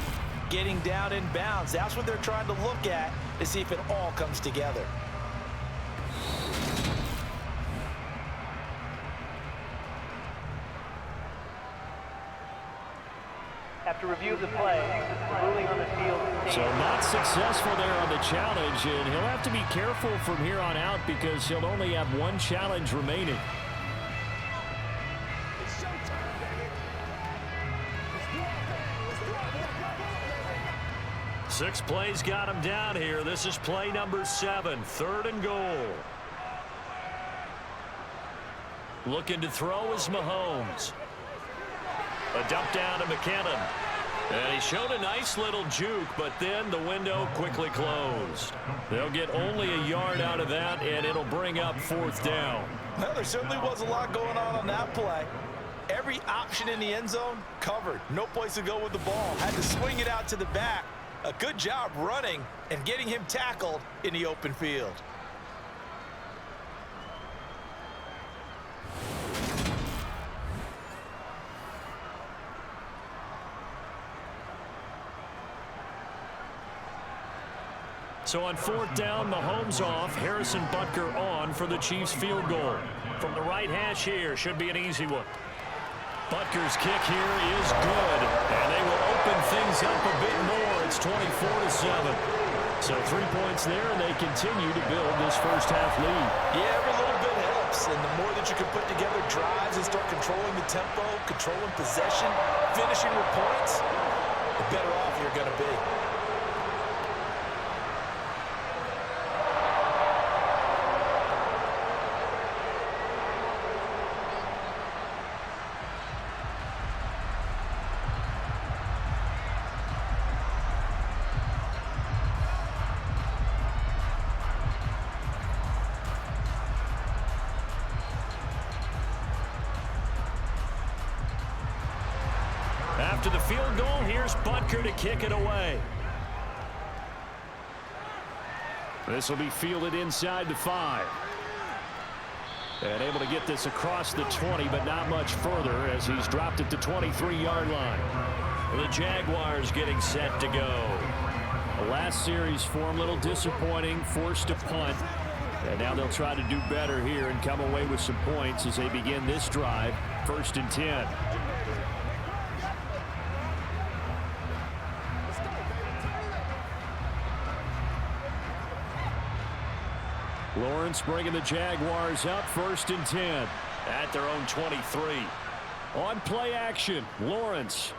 getting down in bounds? That's what they're trying to look at to see if it all comes together. After review of the play, the ruling on the field. So not successful there on the challenge, and he'll have to be careful from here on out because he'll only have one challenge remaining. 6 plays got him down here. This is play number 7, 3rd and goal. Looking to throw is Mahomes. A dump down to McKinnon. And he showed a nice little juke, but then the window quickly closed. They'll get only a yard out of that, and it'll bring up 4th down. Well, there certainly was a lot going on that play. Every option in the end zone covered. No place to go with the ball. Had to swing it out to the back. A good job running and getting him tackled in the open field. So on 4th down, Mahomes off, Harrison Butker on for the Chiefs field goal. From the right hash here, should be an easy one. Butker's kick here is good, and they will open things up a bit more. It's 24-7. So 3 points there, and they continue to build this first half lead. Yeah, every little bit helps, and the more that you can put together drives and start controlling the tempo, controlling possession, finishing with points, the better off you're going to be. After the field goal, here's Butker to kick it away. This will be fielded inside the 5. And able to get this across the 20, but not much further as he's dropped it to 23-yard line. The Jaguars getting set to go. The last series for him, a little disappointing, forced to punt. And now they'll try to do better here and come away with some points as they begin this drive, 1st and 10. Lawrence bringing the Jaguars up, 1st and 10 at their own 23. On play action, Lawrence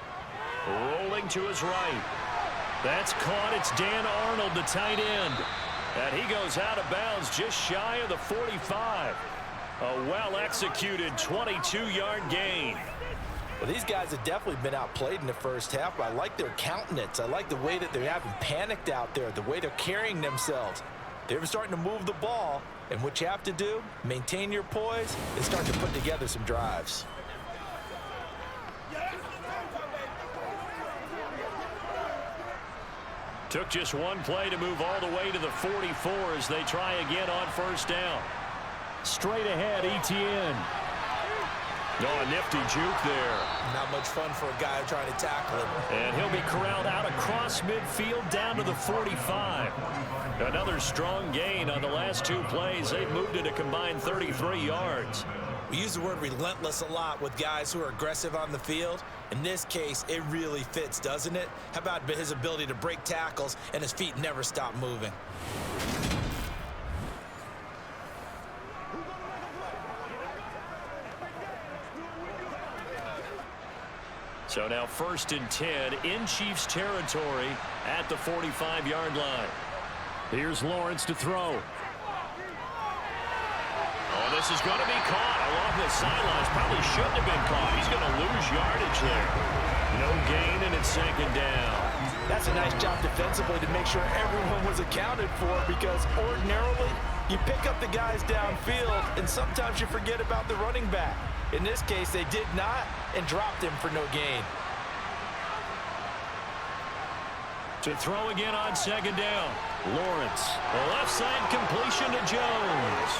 rolling to his right. That's caught. It's Dan Arnold, the tight end. And he goes out of bounds just shy of the 45. A well-executed 22-yard gain. Well, these guys have definitely been outplayed in the first half, but I like their countenance. I like the way that they're having panicked out there, the way they're carrying themselves. They're starting to move the ball, and what you have to do, maintain your poise, and start to put together some drives. Took just one play to move all the way to the 44 as they try again on 1st down. Straight ahead, Etienne. Oh, a nifty juke there. Not much fun for a guy trying to tackle him. And he'll be corralled out across midfield down to the 45. Another strong gain on the last 2 plays. They've moved it a combined 33 yards. We use the word relentless a lot with guys who are aggressive on the field. In this case, it really fits, doesn't it? How about his ability to break tackles and his feet never stop moving? So now 1st and 10 in Chiefs territory at the 45-yard line. Here's Lawrence to throw. Oh, this is going to be caught along the sidelines. Probably shouldn't have been caught. He's going to lose yardage there. No gain, and it's 2nd down. That's a nice job defensively to make sure everyone was accounted for, because ordinarily you pick up the guys downfield and sometimes you forget about the running back. In this case, they did not and dropped him for no gain. To throw again on second down. Lawrence. A left side completion to Jones.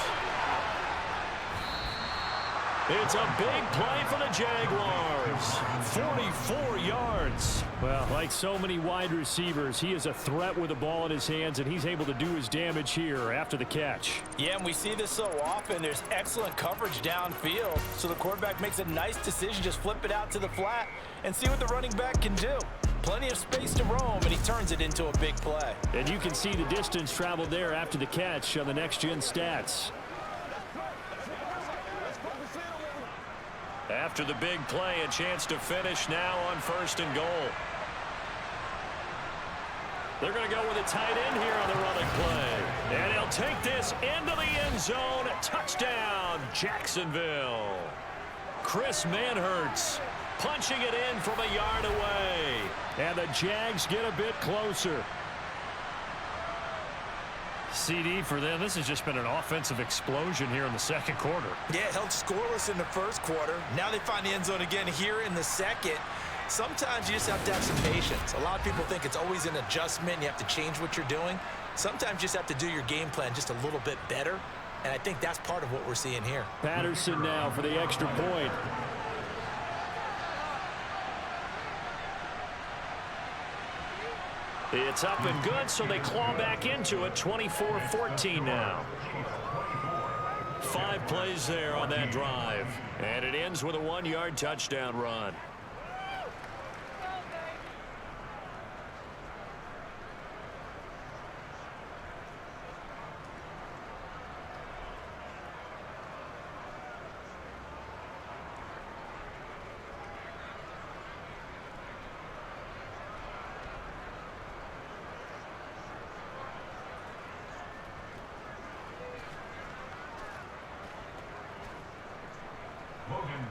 It's a big play for the Jaguars. 44 yards. Well, like so many wide receivers, he is a threat with the ball in his hands, and he's able to do his damage here after the catch. Yeah, and we see this so often. There's excellent coverage downfield, so the quarterback makes a nice decision. Just flip it out to the flat and see what the running back can do. Plenty of space to roam, and he turns it into a big play. And you can see the distance traveled there after the catch on the next-gen stats. After the big play, a chance to finish now on 1st and goal. They're going to go with a tight end here on the running play. And he'll take this into the end zone. Touchdown, Jacksonville. Chris Manhertz punching it in from a yard away. And the Jags get a bit closer. CD for them. This has just been an offensive explosion here in the second quarter. Yeah, held scoreless in the first quarter. Now they find the end zone again here in the second. Sometimes you just have to have some patience. A lot of people think it's always an adjustment. You have to change what you're doing. Sometimes you just have to do your game plan just a little bit better. And I think that's part of what we're seeing here. Patterson now for the extra point. It's up and good, so they claw back into it. 24-14 now. 5 plays there on that drive. And it ends with a 1-yard touchdown run.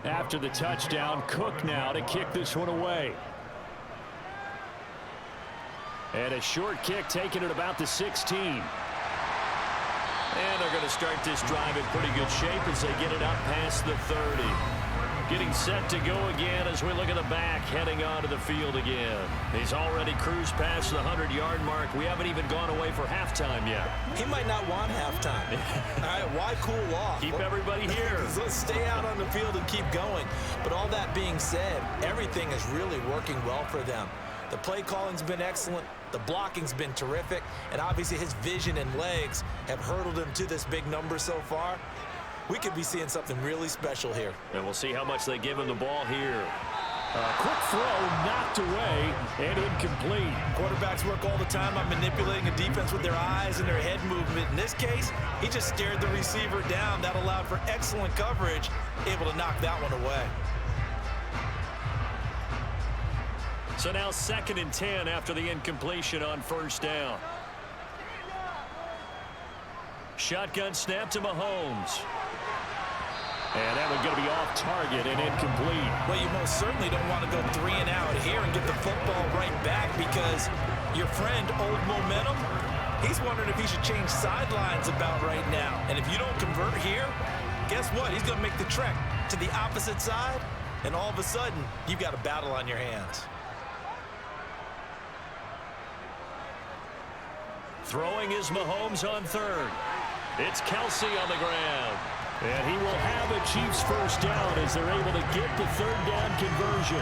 After the touchdown, Cook now to kick this one away. And a short kick taken at about the 16. And they're going to start this drive in pretty good shape as they get it up past the 30. Getting set to go again as we look at the back, heading onto the field again. He's already cruised past the 100-yard mark. We haven't even gone away for halftime yet. He might not want halftime. All right, why cool off? Keep everybody here. Let's stay out on the field and keep going. But all that being said, everything is really working well for them. The play calling's been excellent. The blocking's been terrific. And obviously his vision and legs have hurdled him to this big number so far. We could be seeing something really special here. And we'll see how much they give him the ball here. Quick throw knocked away and incomplete. Quarterbacks work all the time on manipulating a defense with their eyes and their head movement. In this case, he just stared the receiver down. That allowed for excellent coverage, able to knock that one away. So now 2nd and 10 after the incompletion on 1st down. Shotgun snap to Mahomes. And that one's going to be off target and incomplete. Well, you most certainly don't want to go 3 and out here and get the football right back because your friend, Old Momentum, he's wondering if he should change sidelines about right now. And if you don't convert here, guess what? He's going to make the trek to the opposite side, and all of a sudden, you've got a battle on your hands. Throwing is Mahomes on 3rd. It's Kelsey on the ground. And he will have a Chiefs first down as they're able to get the 3rd down conversion.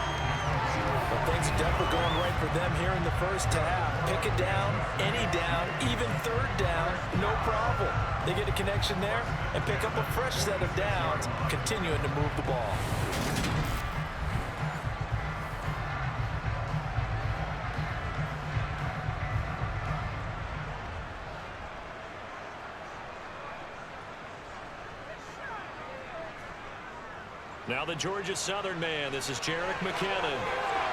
Well, things are definitely going right for them here in the first half. Pick it down, any down, even 3rd down, no problem. They get a connection there and pick up a fresh set of downs, continuing to move the ball. Now the Georgia Southern man. This is Jerick McKinnon.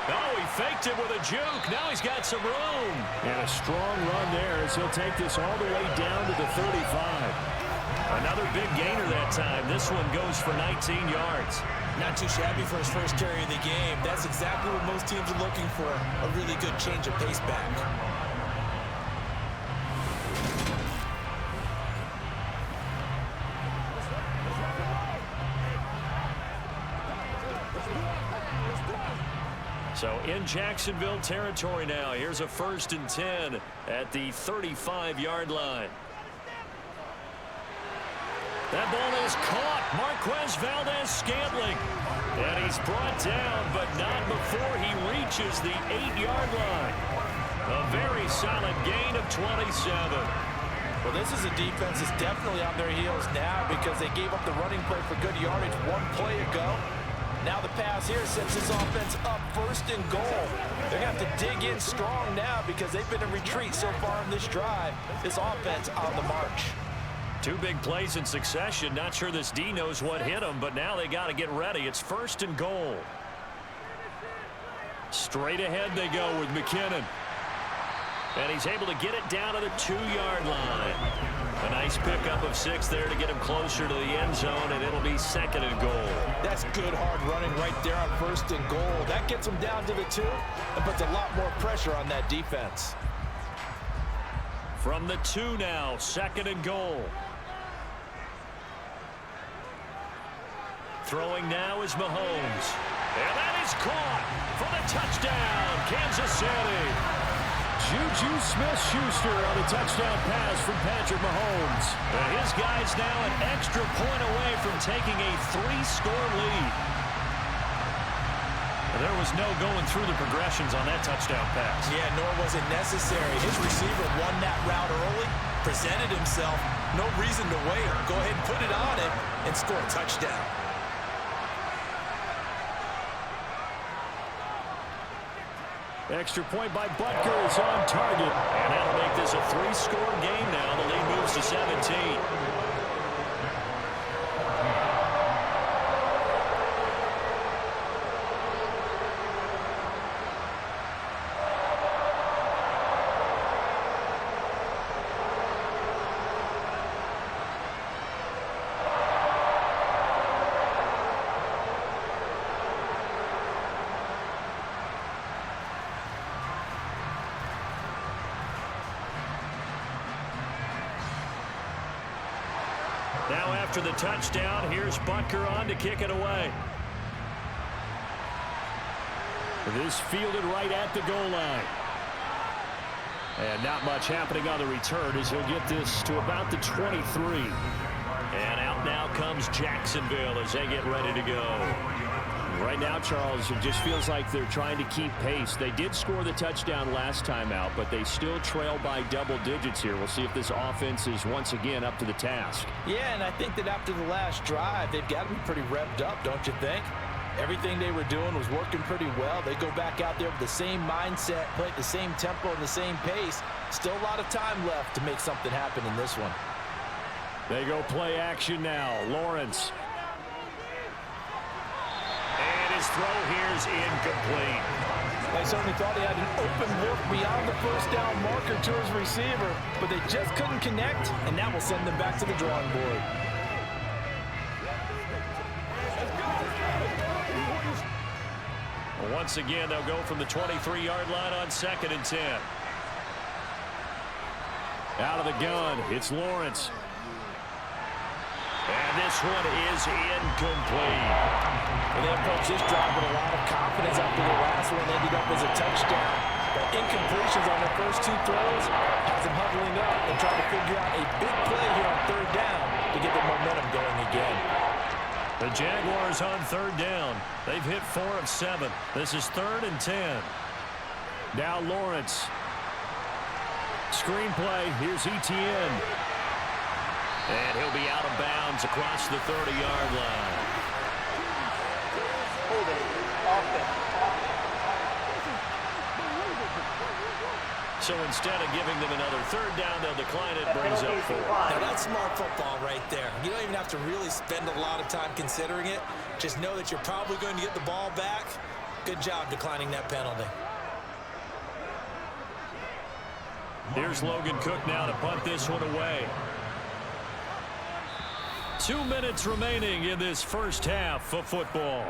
Oh, he faked it with a juke. Now he's got some room. And a strong run there as he'll take this all the way down to the 35. Another big gainer that time. This one goes for 19 yards. Not too shabby for his first carry of the game. That's exactly what most teams are looking for, a really good change of pace back. So in Jacksonville territory now. Here's a 1st and 10 at the 35-yard line. That ball is caught. Marquez Valdez-Scantling. And he's brought down, but not before he reaches the 8-yard line. A very solid gain of 27. Well, this is a defense that's definitely on their heels now because they gave up the running play for good yardage one play ago. Now the pass here sets this offense up 1st and goal. They're going to have to dig in strong now because they've been in retreat so far in this drive. This offense on the march. 2 big plays in succession. Not sure this D knows what hit him, but now they got to get ready. It's 1st and goal. Straight ahead they go with McKinnon. And he's able to get it down to the 2-yard line. A nice pickup of 6 there to get him closer to the end zone, and it'll be 2nd and goal. That's good hard running right there on 1st and goal. That gets them down to the 2 and puts a lot more pressure on that defense. From the 2 now, 2nd and goal. Throwing now is Mahomes. And that is caught for the touchdown, Kansas City. Juju Smith-Schuster on a touchdown pass from Patrick Mahomes. And his guys now an extra point away from taking a 3-score lead. There was no going through the progressions on that touchdown pass. Yeah, nor was it necessary. His receiver won that route early, presented himself. No reason to wait. Go ahead and put it on him and score a touchdown. Extra point by Butker is on target. And that'll make this a 3-score game now. The lead moves to 17. Now after the touchdown, here's Butker on to kick it away. This fielded right at the goal line. And not much happening on the return as he'll get this to about the 23. And out now comes Jacksonville as they get ready to go. Right now, Charles, it just feels like they're trying to keep pace. They did score the touchdown last time out, but they still trail by double digits here. We'll see if this offense is once again up to the task. Yeah, and I think that after the last drive, they've got to be pretty revved up, don't you think? Everything they were doing was working pretty well. They go back out there with the same mindset, play at the same tempo and the same pace. Still a lot of time left to make something happen in this one. They go play action now. Lawrence. His throw here is incomplete. They certainly thought he had an open look beyond the 1st down marker to his receiver, but they just couldn't connect, and that will send them back to the drawing board. Well, once again, they'll go from the 23-yard line on 2nd and 10. Out of the gun, it's Lawrence. And this one is incomplete. And they approach this drive with a lot of confidence after the last one ended up as a touchdown. But incompletions on their first 2 throws has them huddling up and trying to figure out a big play here on 3rd down to get the momentum going again. The Jaguars on 3rd down. They've hit 4 of 7. This is 3rd and 10. Now Lawrence. Screenplay. Here's Etienne. And he'll be out of bounds across the 30-yard line. So instead of giving them another 3rd down, they'll decline it, brings up 4. Now that's smart football right there. You don't even have to really spend a lot of time considering it. Just know that you're probably going to get the ball back. Good job declining that penalty. Here's Logan Cook now to punt this one away. 2 minutes remaining in this first half of football.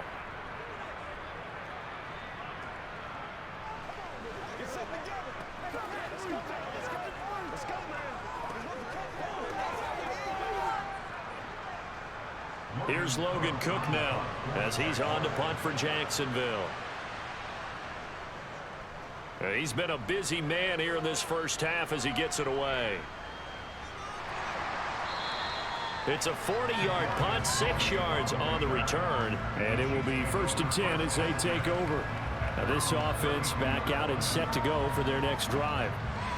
Here's Logan Cook now as he's on to punt for Jacksonville. He's been a busy man here in this first half as he gets it away. It's a 40-yard punt, 6 yards on the return. And it will be 1st and 10 as they take over. Now this offense back out and set to go for their next drive.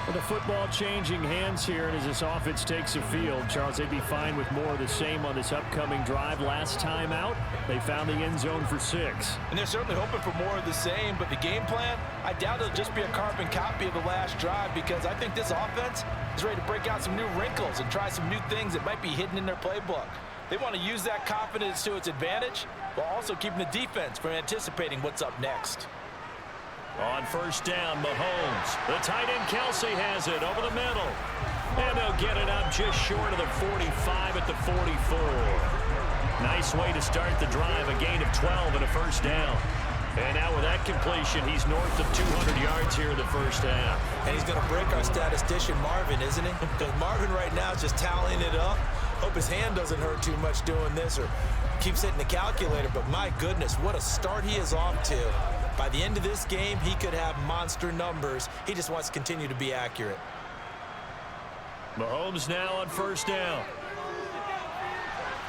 With the football changing hands here, and as this offense takes the field, Charles, they'd be fine with more of the same on this upcoming drive. Last time out, they found the end zone for 6. And they're certainly hoping for more of the same, but the game plan, I doubt it'll just be a carbon copy of the last drive, because I think this offense is ready to break out some new wrinkles and try some new things that might be hidden in their playbook. They want to use that confidence to its advantage, while also keeping the defense from anticipating what's up next. On 1st down, Mahomes. The tight end Kelsey has it over the middle. And they'll get it up just short of the 45 at the 44. Nice way to start the drive, a gain of 12 and a 1st down. And now with that completion, he's north of 200 yards here in the first half. And he's going to break our statistician Marvin, isn't he? Because Marvin right now is just tallying it up. Hope his hand doesn't hurt too much doing this or keeps hitting the calculator. But my goodness, what a start he is off to. By the end of this game, he could have monster numbers. He just wants to continue to be accurate. Mahomes now on 1st down.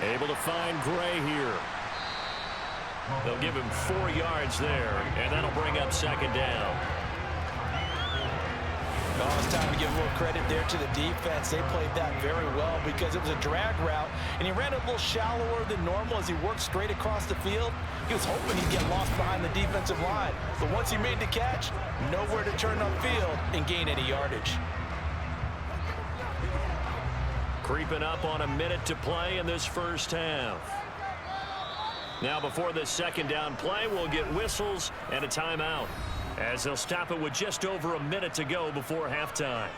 Able to find Gray here. They'll give him 4 yards there, and that'll bring up 2nd down. Oh, it's time to give a little credit there to the defense. They played that very well because it was a drag route, and he ran a little shallower than normal as he worked straight across the field. He was hoping he'd get lost behind the defensive line, but once he made the catch, nowhere to turn upfield and gain any yardage. Creeping up on a minute to play in this first half. Now before this 2nd down play, we'll get whistles and a timeout, as they'll stop it with just over a minute to go before halftime.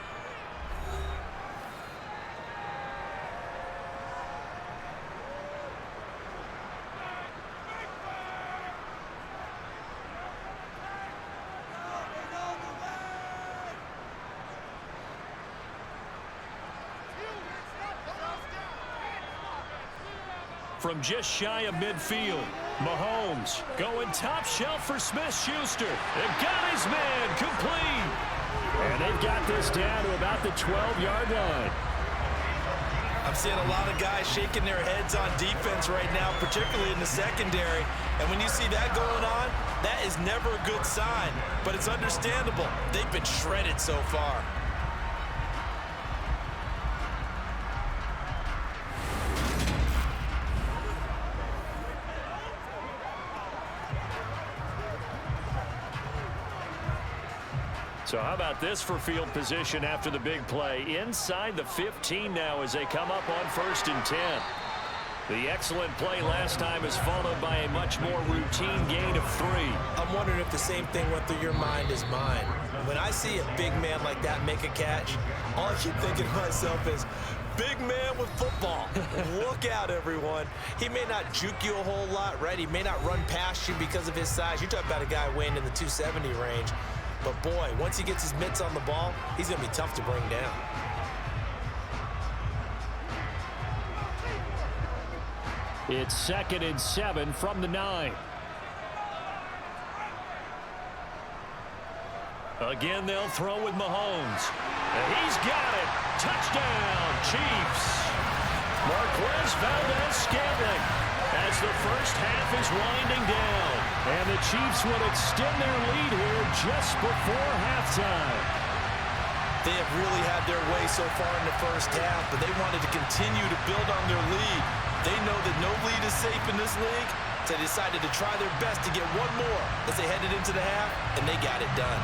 From just shy of midfield, Mahomes going top shelf for Smith-Schuster. They've got his man complete. And they've got this down to about the 12-yard line. I'm seeing a lot of guys shaking their heads on defense right now, particularly in the secondary. And when you see that going on, that is never a good sign. But it's understandable. They've been shredded so far. So how about this for field position after the big play? Inside the 15 now as they come up on 1st and 10. The excellent play last time is followed by a much more routine gain of 3. I'm wondering if the same thing went through your mind as mine. When I see a big man like that make a catch, all I keep thinking to myself is, big man with football. Look out, everyone. He may not juke you a whole lot, right? He may not run past you because of his size. You're talking about a guy weighing in the 270 range. But boy, once he gets his mitts on the ball, he's going to be tough to bring down. It's 2nd and 7 from the 9. Again, they'll throw with Mahomes. And he's got it. Touchdown, Chiefs. Marquez Valdez-Scantling as the first half is winding down. And the Chiefs will extend their lead here just before halftime. They have really had their way so far in the first half, but they wanted to continue to build on their lead. They know that no lead is safe in this league, so they decided to try their best to get one more as they headed into the half, and they got it done.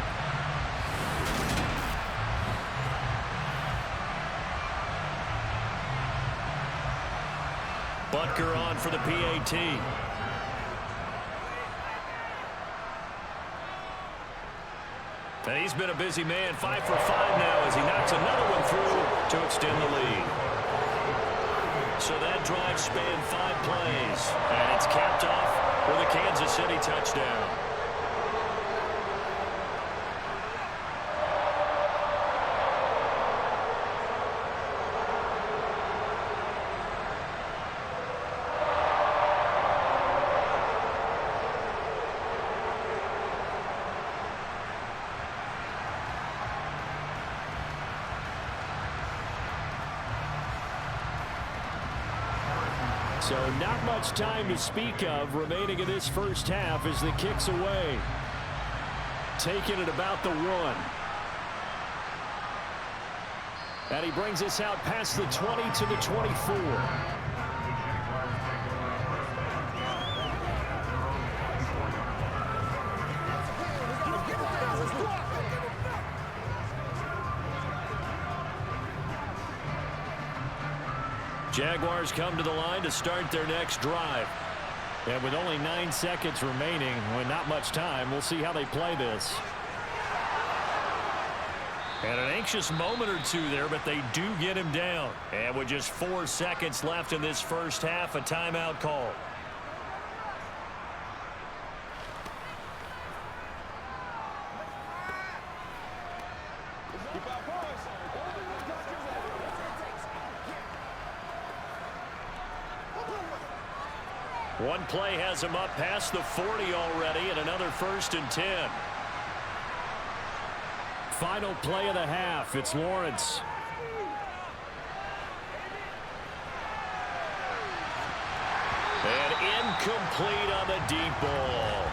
Butker on for the PAT. And he's been a busy man, 5 for 5 now as he knocks another one through to extend the lead. So that drive spanned 5 plays, and it's capped off with a Kansas City touchdown. So not much time to speak of remaining in this first half as the kick's away. Taking it about the 1. And he brings us out past the 20 to the 24. Jaguars come to the line to start their next drive. And with only 9 seconds remaining, with not much time, we'll see how they play this. And an anxious moment or two there, but they do get him down. And with just 4 seconds left in this first half, a timeout call. One play has him up past the 40 already, and another 1st and 10. Final play of the half. It's Lawrence. And incomplete on the deep ball.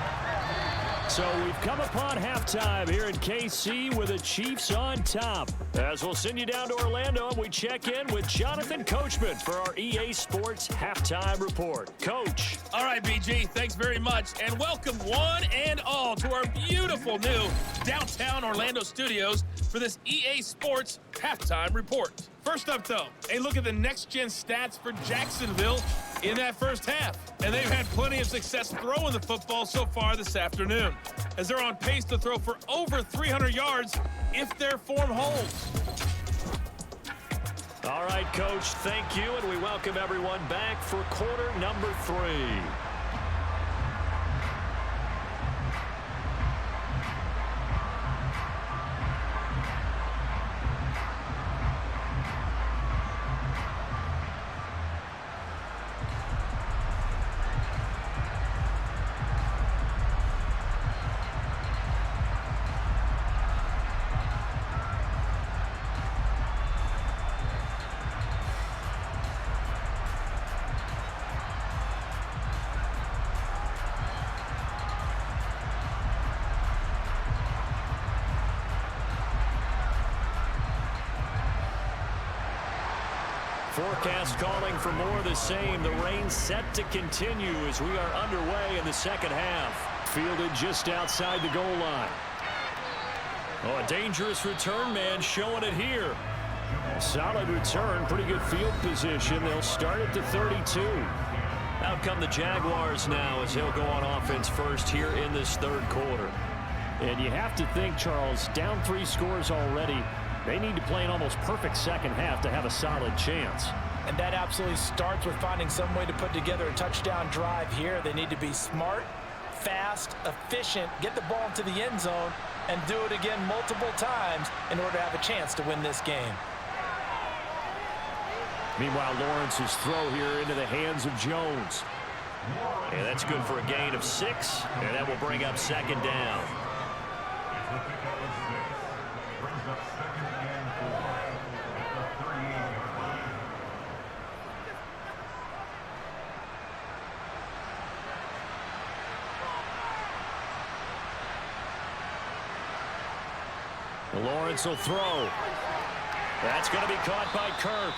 So we've come upon halftime here in KC with the Chiefs on top. As we'll send you down to Orlando, we check in with Jonathan Coachman for our EA Sports Halftime Report. Coach. All right, BG, thanks very much. And welcome one and all to our beautiful new downtown Orlando studios for this EA Sports Halftime Report. First up, though, a look at the next-gen stats for Jacksonville in that first half. And they've had plenty of success throwing the football so far this afternoon, as they're on pace to throw for over 300 yards if their form holds. All right, Coach, thank you, and we welcome everyone back for quarter number 3. Forecast calling for more of the same. The rain set to continue as we are underway in the second half. Fielded just outside the goal line. Oh, a dangerous return man showing it here. Solid return, pretty good field position. They'll start at the 32. Out come the Jaguars now as he'll go on offense first here in this third quarter. And you have to think, Charles, down 3 scores already. They need to play an almost perfect second half to have a solid chance. And that absolutely starts with finding some way to put together a touchdown drive here. They need to be smart, fast, efficient, get the ball into the end zone, and do it again multiple times in order to have a chance to win this game. Meanwhile, Lawrence's throw here into the hands of Jones. And that's good for a gain of 6, and that will bring up second down. Lawrence will throw. That's going to be caught by Kirk.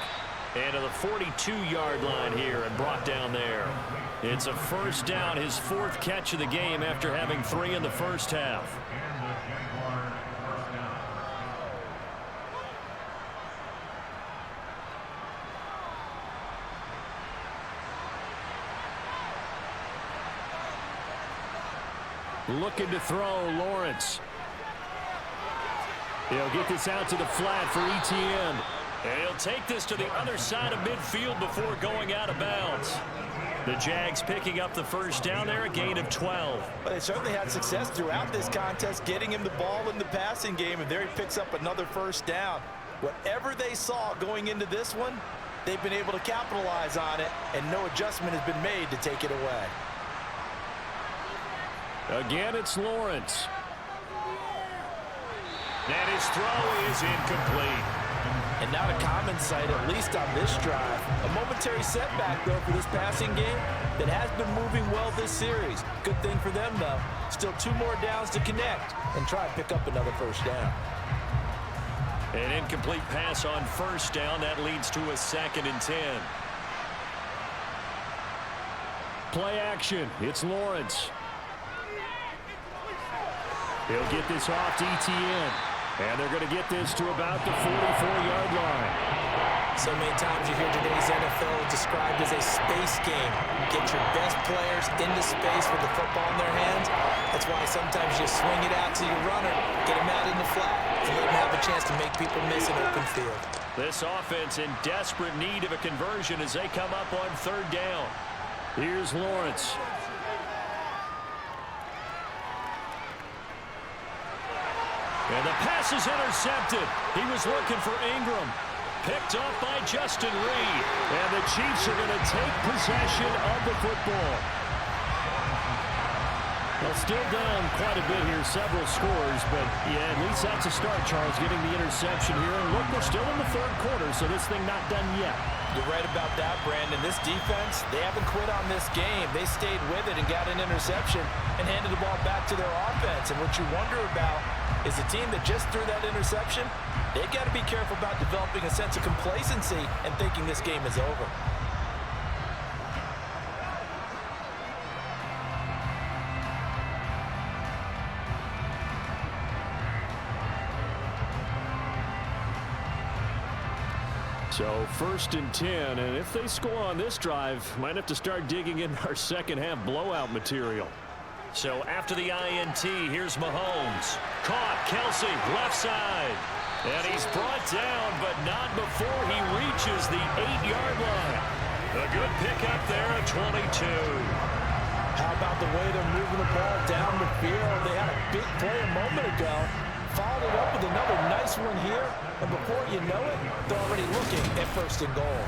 And to the 42-yard line here and brought down there. It's a first down, his 4th catch of the game after having 3 in the first half. Looking to throw, Lawrence. He'll get this out to the flat for Etienne. And he'll take this to the other side of midfield before going out of bounds. The Jags picking up the first down there, a gain of 12. Well, they certainly had success throughout this contest, getting him the ball in the passing game, and there he picks up another first down. Whatever they saw going into this one, they've been able to capitalize on it, and no adjustment has been made to take it away. Again, it's Lawrence. And his throw is incomplete. And not a common sight, at least on this drive. A momentary setback, though, for this passing game that has been moving well this series. Good thing for them, though. Still 2 more downs to connect and try to pick up another first down. An incomplete pass on first down. That leads to a 2nd and 10. Play action. It's Lawrence. He'll get this off to ETN. And they're going to get this to about the 44-yard line. So many times you hear today's NFL described as a space game. Get your best players into space with the football in their hands. That's why sometimes you swing it out to your runner, get him out in the flat, and let him have a chance to make people miss an open field. This offense in desperate need of a conversion as they come up on 3rd down. Here's Lawrence. And the pass is intercepted. He was looking for Ingram. Picked up by Justin Reed. And the Chiefs are going to take possession of the football. Well, still down quite a bit here, several scores, but yeah, at least that's a start, Charles, getting the interception here. And look, we're still in the 3rd quarter, so this thing not done yet. You're right about that, Brandon. This defense, they haven't quit on this game. They stayed with it and got an interception and handed the ball back to their offense. And what you wonder about is a team that just threw that interception, they've got to be careful about developing a sense of complacency and thinking this game is over. So 1st and 10, and if they score on this drive, might have to start digging in our second-half blowout material. So after the INT, here's Mahomes. Caught, Kelsey, left side. And he's brought down, but not before he reaches the 8-yard line. A good pickup there at 22. How about the way they're moving the ball down the field? They had a big play a moment ago. Followed it up with another nice one here. And before you know it, they're already looking at 1st and goal.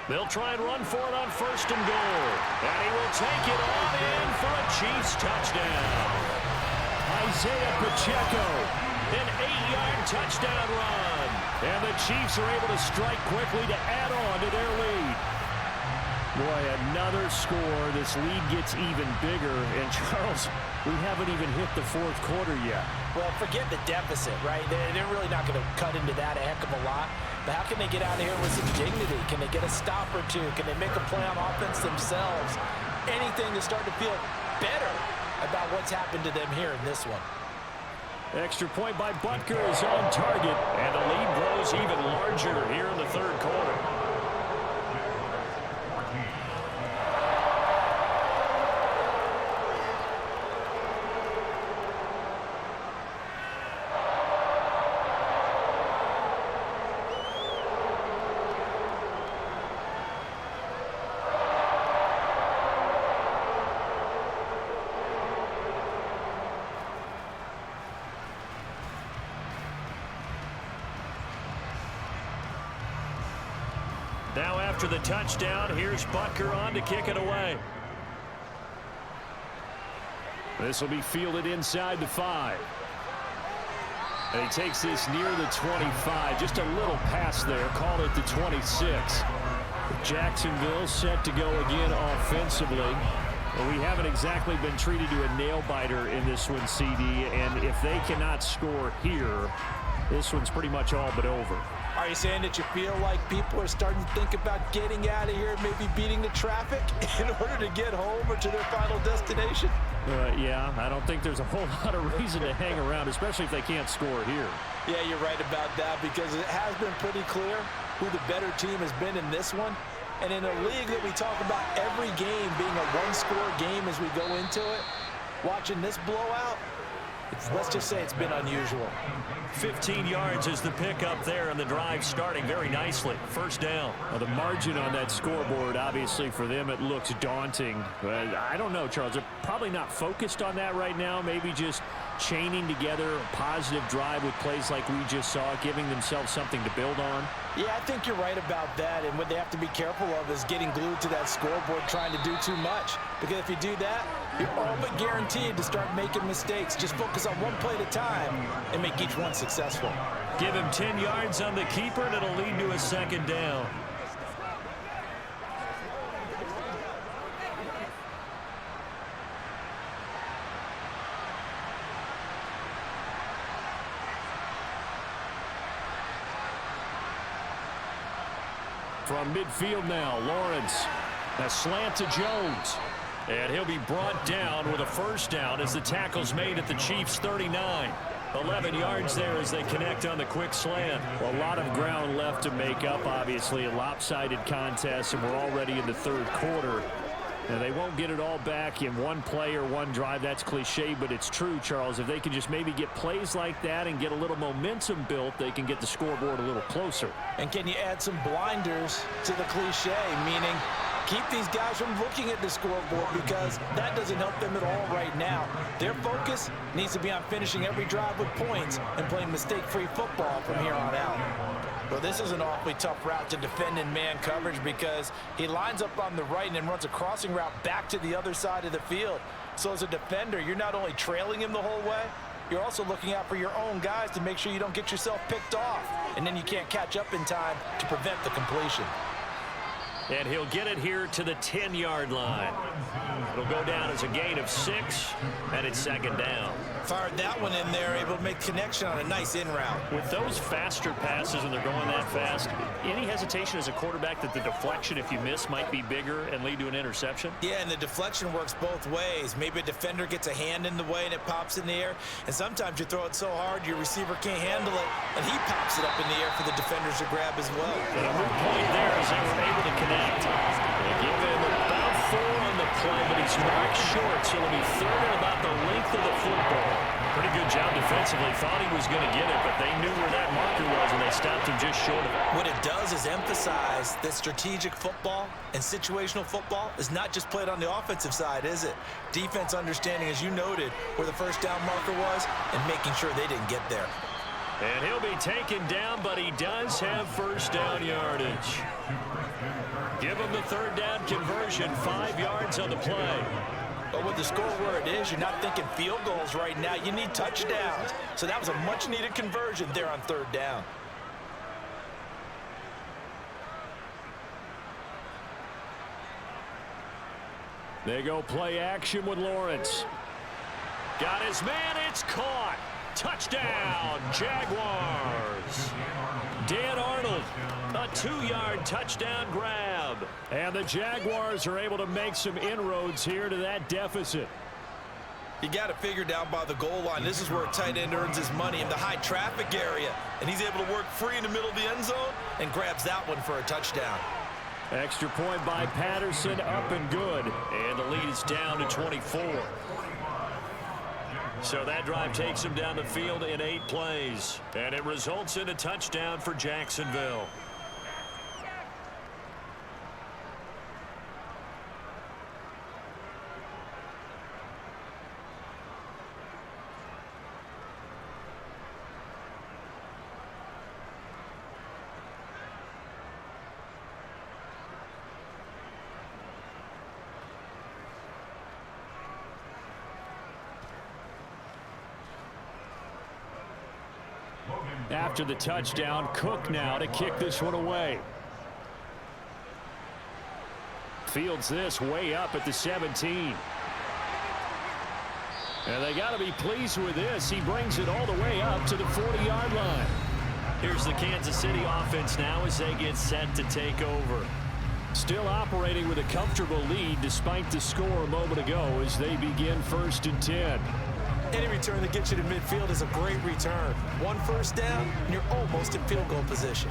They'll try and run for it on 1st and goal. And he will take it on in for a Chiefs touchdown. Isaiah Pacheco. An 8-yard touchdown run. And the Chiefs are able to strike quickly to add on to their lead. Boy, another score. This lead gets even bigger. And, Charles, we haven't even hit the 4th quarter yet. Well, forget the deficit, right? They're really not going to cut into that a heck of a lot. But how can they get out of here with some dignity? Can they get a stop or two? Can they make a play on offense themselves? Anything to start to feel better about what's happened to them here in this one. Extra point by Butker is on target. And the lead grows even larger here in the 3rd quarter. Now after the touchdown, here's Butker on to kick it away. This will be fielded inside the 5. And he takes this near the 25. Just a little pass there. Called it the 26. Jacksonville set to go again offensively. Well, we haven't exactly been treated to a nail-biter in this one, CD. And if they cannot score here, this one's pretty much all but over. Are you saying that you feel like people are starting to think about getting out of here, maybe beating the traffic in order to get home or to their final destination? Yeah, I don't think there's a whole lot of reason to hang around, especially if they can't score here. Yeah, you're right about that because it has been pretty clear who the better team has been in this one. And in a league that we talk about every game being a one-score game as we go into it, watching this blowout, let's just say it's been unusual. 15 yards is the pickup there, and the drive starting very nicely. First down. Well, the margin on that scoreboard, obviously for them, it looks daunting. But I don't know, Charles. They're probably not focused on that right now. Maybe just chaining together a positive drive with plays like we just saw, giving themselves something to build on. Yeah, I think you're right about that. And what they have to be careful of is getting glued to that scoreboard trying to do too much. Because if you do that, you're all but guaranteed to start making mistakes. Just focus on one play at a time and make each one successful. Give him 10 yards on the keeper, and it'll lead to a second down. From midfield now, Lawrence. A slant to Jones. And he'll be brought down with a first down as the tackle's made at the Chiefs' 39. 11 yards there as they connect on the quick slant. Well, a lot of ground left to make up, obviously. A lopsided contest, and we're already in the third quarter. And they won't get it all back in one play or one drive. That's cliche, but it's true, Charles. If they can just maybe get plays like that and get a little momentum built, they can get the scoreboard a little closer. And can you add some blinders to the cliche, meaning keep these guys from looking at the scoreboard, because that doesn't help them at all right now. Their focus needs to be on finishing every drive with points and playing mistake-free football from here on out. Well, this is an awfully tough route to defend in man coverage, because he lines up on the right and then runs a crossing route back to the other side of the field. So as a defender, you're not only trailing him the whole way, you're also looking out for your own guys to make sure you don't get yourself picked off, and then you can't catch up in time to prevent the completion. And he'll get it here to the 10-yard line. It'll go down as a gain of 6, and it's second down. Fired that one in there, able to make connection on a nice in route. With those faster passes when they're going that fast, any hesitation as a quarterback that the deflection, if you miss, might be bigger and lead to an interception? Yeah, and the deflection works both ways. Maybe a defender gets a hand in the way and it pops in the air, and sometimes you throw it so hard your receiver can't handle it, and he pops it up in the air for the defenders to grab as well. And a good point there as they were able to connect. They give him about 4 on the play, but he's marked short, so it'll be third and about the length of the football. Pretty good job defensively. Thought he was going to get it, but they knew where that marker was, and they stopped him just short of it. What it does is emphasize that strategic football and situational football is not just played on the offensive side, is it? Defense understanding, as you noted, where the first down marker was and making sure they didn't get there. And he'll be taken down, but he does have first down yardage. Give him the third down conversion, 5 yards on the play. But with the score where it is, you're not thinking field goals right now. You need touchdowns. So that was a much-needed conversion there on third down. They go play action with Lawrence. Got his man, it's caught. Touchdown, Jaguars. Dan Arnold, a 2-yard touchdown grab. And the Jaguars are able to make some inroads here to that deficit. You got to figure down by the goal line. This is where a tight end earns his money, in the high traffic area. And he's able to work free in the middle of the end zone and grabs that one for a touchdown. Extra point by Patterson, up and good. And the lead is down to 24. So that drive takes him down the field in 8 plays. And it results in a touchdown for Jacksonville. After the touchdown, Cook now to kick this one away. Fields this way up at the 17. And they got to be pleased with this. He brings it all the way up to the 40-yard line. Here's the Kansas City offense now as they get set to take over. Still operating with a comfortable lead despite the score a moment ago as they begin 1st and 10. Any return that gets you to midfield is a great return. One first down, and you're almost in field goal position.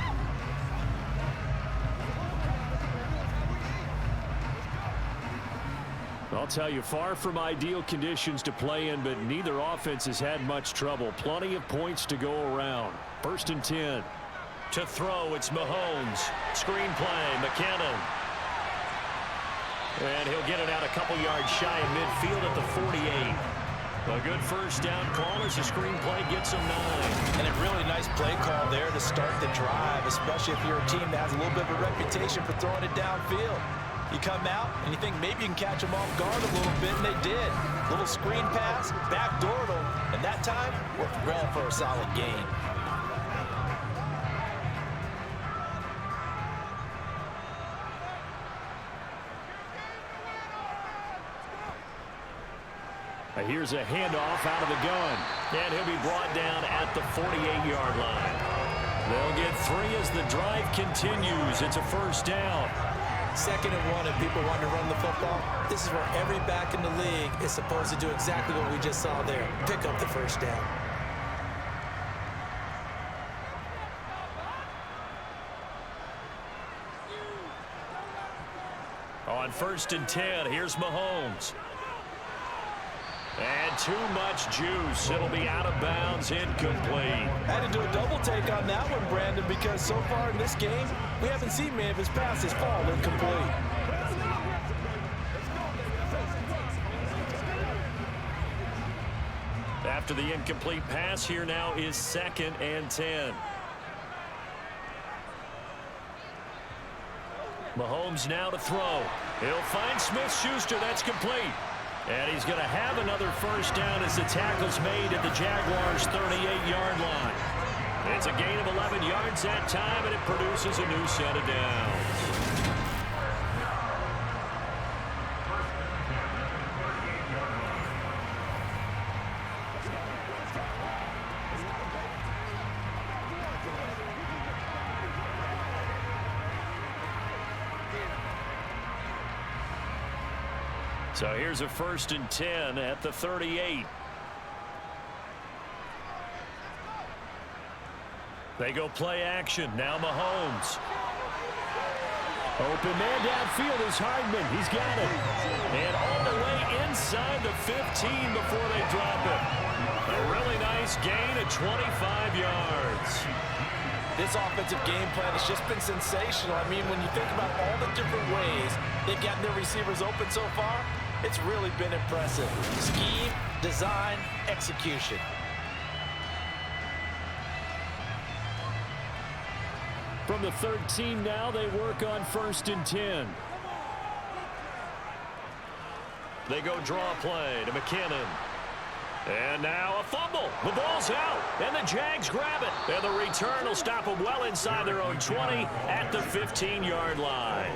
I'll tell you, far from ideal conditions to play in, but neither offense has had much trouble. Plenty of points to go around. 1st and 10. To throw, it's Mahomes. Screen play, McKinnon. And he'll get it out a couple yards shy of midfield at the 48. A good first down call as the screen play gets him 9. And a really nice play call there to start the drive, especially if you're a team that has a little bit of a reputation for throwing it downfield. You come out and you think maybe you can catch them off guard a little bit, and they did. Little screen pass, backdoored them, and that time worked well for a solid gain. Here's a handoff out of the gun, and he'll be brought down at the 48-yard line. They'll get 3 as the drive continues. It's a first down. 2nd and 1, and people want to run the football. This is where every back in the league is supposed to do exactly what we just saw there. Pick up the first down. On 1st and 10, here's Mahomes. And too much juice. It'll be out of bounds, incomplete. Had to do a double take on that one, Brandon, because so far in this game, we haven't seen many of his passes fall incomplete. After the incomplete pass, here now is 2nd and 10. Mahomes now to throw. He'll find Smith-Schuster. That's complete. And he's going to have another first down as the tackle's made at the Jaguars' 38-yard line. It's a gain of 11 yards that time, and it produces a new set of downs. So here's a 1st and 10 at the 38. They go play action. Now Mahomes. Open man downfield is Hardman. He's got it. And all the way inside the 15 before they drop it. A really nice gain of 25 yards. This offensive game plan has just been sensational. I mean, when you think about all the different ways they've gotten their receivers open so far, it's really been impressive. Scheme, design, execution. From the 13 now, they work on 1st and 10. They go draw play to McKinnon. And now a fumble. The ball's out, and the Jags grab it. And the return will stop them well inside their own 20 at the 15-yard line.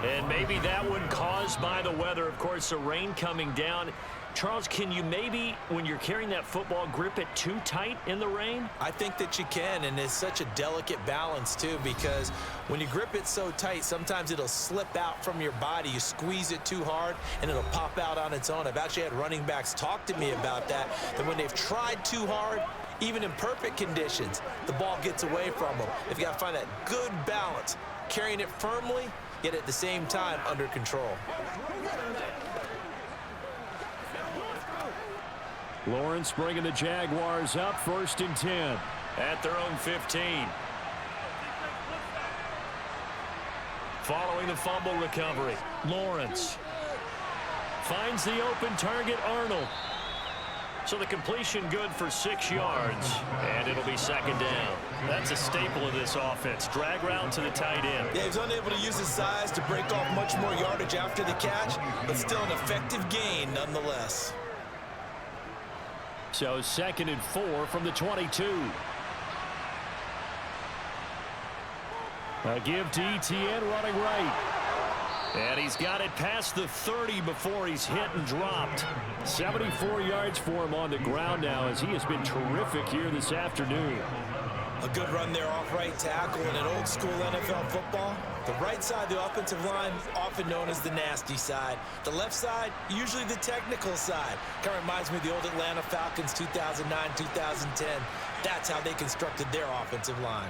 And maybe that one caused by the weather. Of course, the rain coming down. Charles, can you maybe, when you're carrying that football, grip it too tight in the rain? I think that you can, and it's such a delicate balance, too, because when you grip it so tight, sometimes it'll slip out from your body. You squeeze it too hard, and it'll pop out on its own. I've actually had running backs talk to me about that when they've tried too hard, even in perfect conditions, the ball gets away from them. They've got to find that good balance, carrying it firmly, yet at the same time under control. Lawrence bringing the Jaguars up, 1st and 10 at their own 15. Following the fumble recovery, Lawrence finds the open target, Arnold. So the completion good for 6 yards, and it'll be 2nd down. That's a staple of this offense. Drag route to the tight end. Yeah, he was unable to use his size to break off much more yardage after the catch, but still an effective gain nonetheless. So 2nd and 4 from the 22. A give to Etienne running right. And he's got it past the 30 before he's hit and dropped. 74 yards for him on the ground now as he has been terrific here this afternoon. A good run there off right tackle in an old school NFL football. The right side of the offensive line, often known as the nasty side. The left side, usually the technical side. Kind of reminds me of the old Atlanta Falcons 2009, 2010. That's how they constructed their offensive line.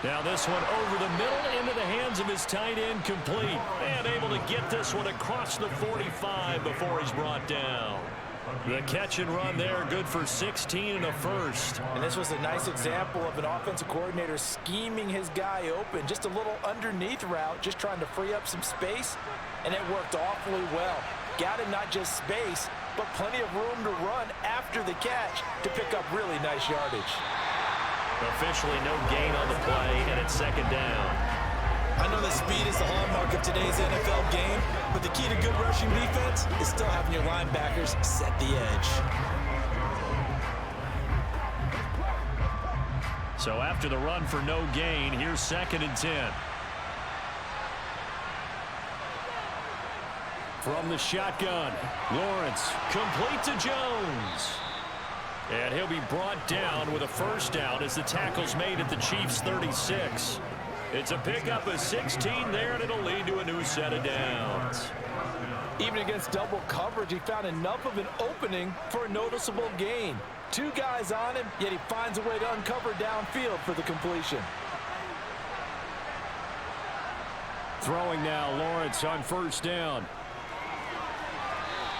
Now this one over the middle into the hands of his tight end, complete. And able to get this one across the 45 before he's brought down. The catch and run there, good for 16 and a first. And this was a nice example of an offensive coordinator scheming his guy open. Just a little underneath route, just trying to free up some space. And it worked awfully well. Got him not just space, but plenty of room to run after the catch to pick up really nice yardage. Officially no gain on the play, and it's second down. I know that speed is the hallmark of today's NFL game, but the key to good rushing defense is still having your linebackers set the edge. So after the run for no gain, here's 2nd and 10. From the shotgun, Lawrence, complete to Jones. And he'll be brought down with a first down as the tackle's made at the Chiefs' 36. It's a pickup of 16 there, and it'll lead to a new set of downs. Even against double coverage, he found enough of an opening for a noticeable gain. 2 guys on him, yet he finds a way to uncover downfield for the completion. Throwing now, Lawrence on first down.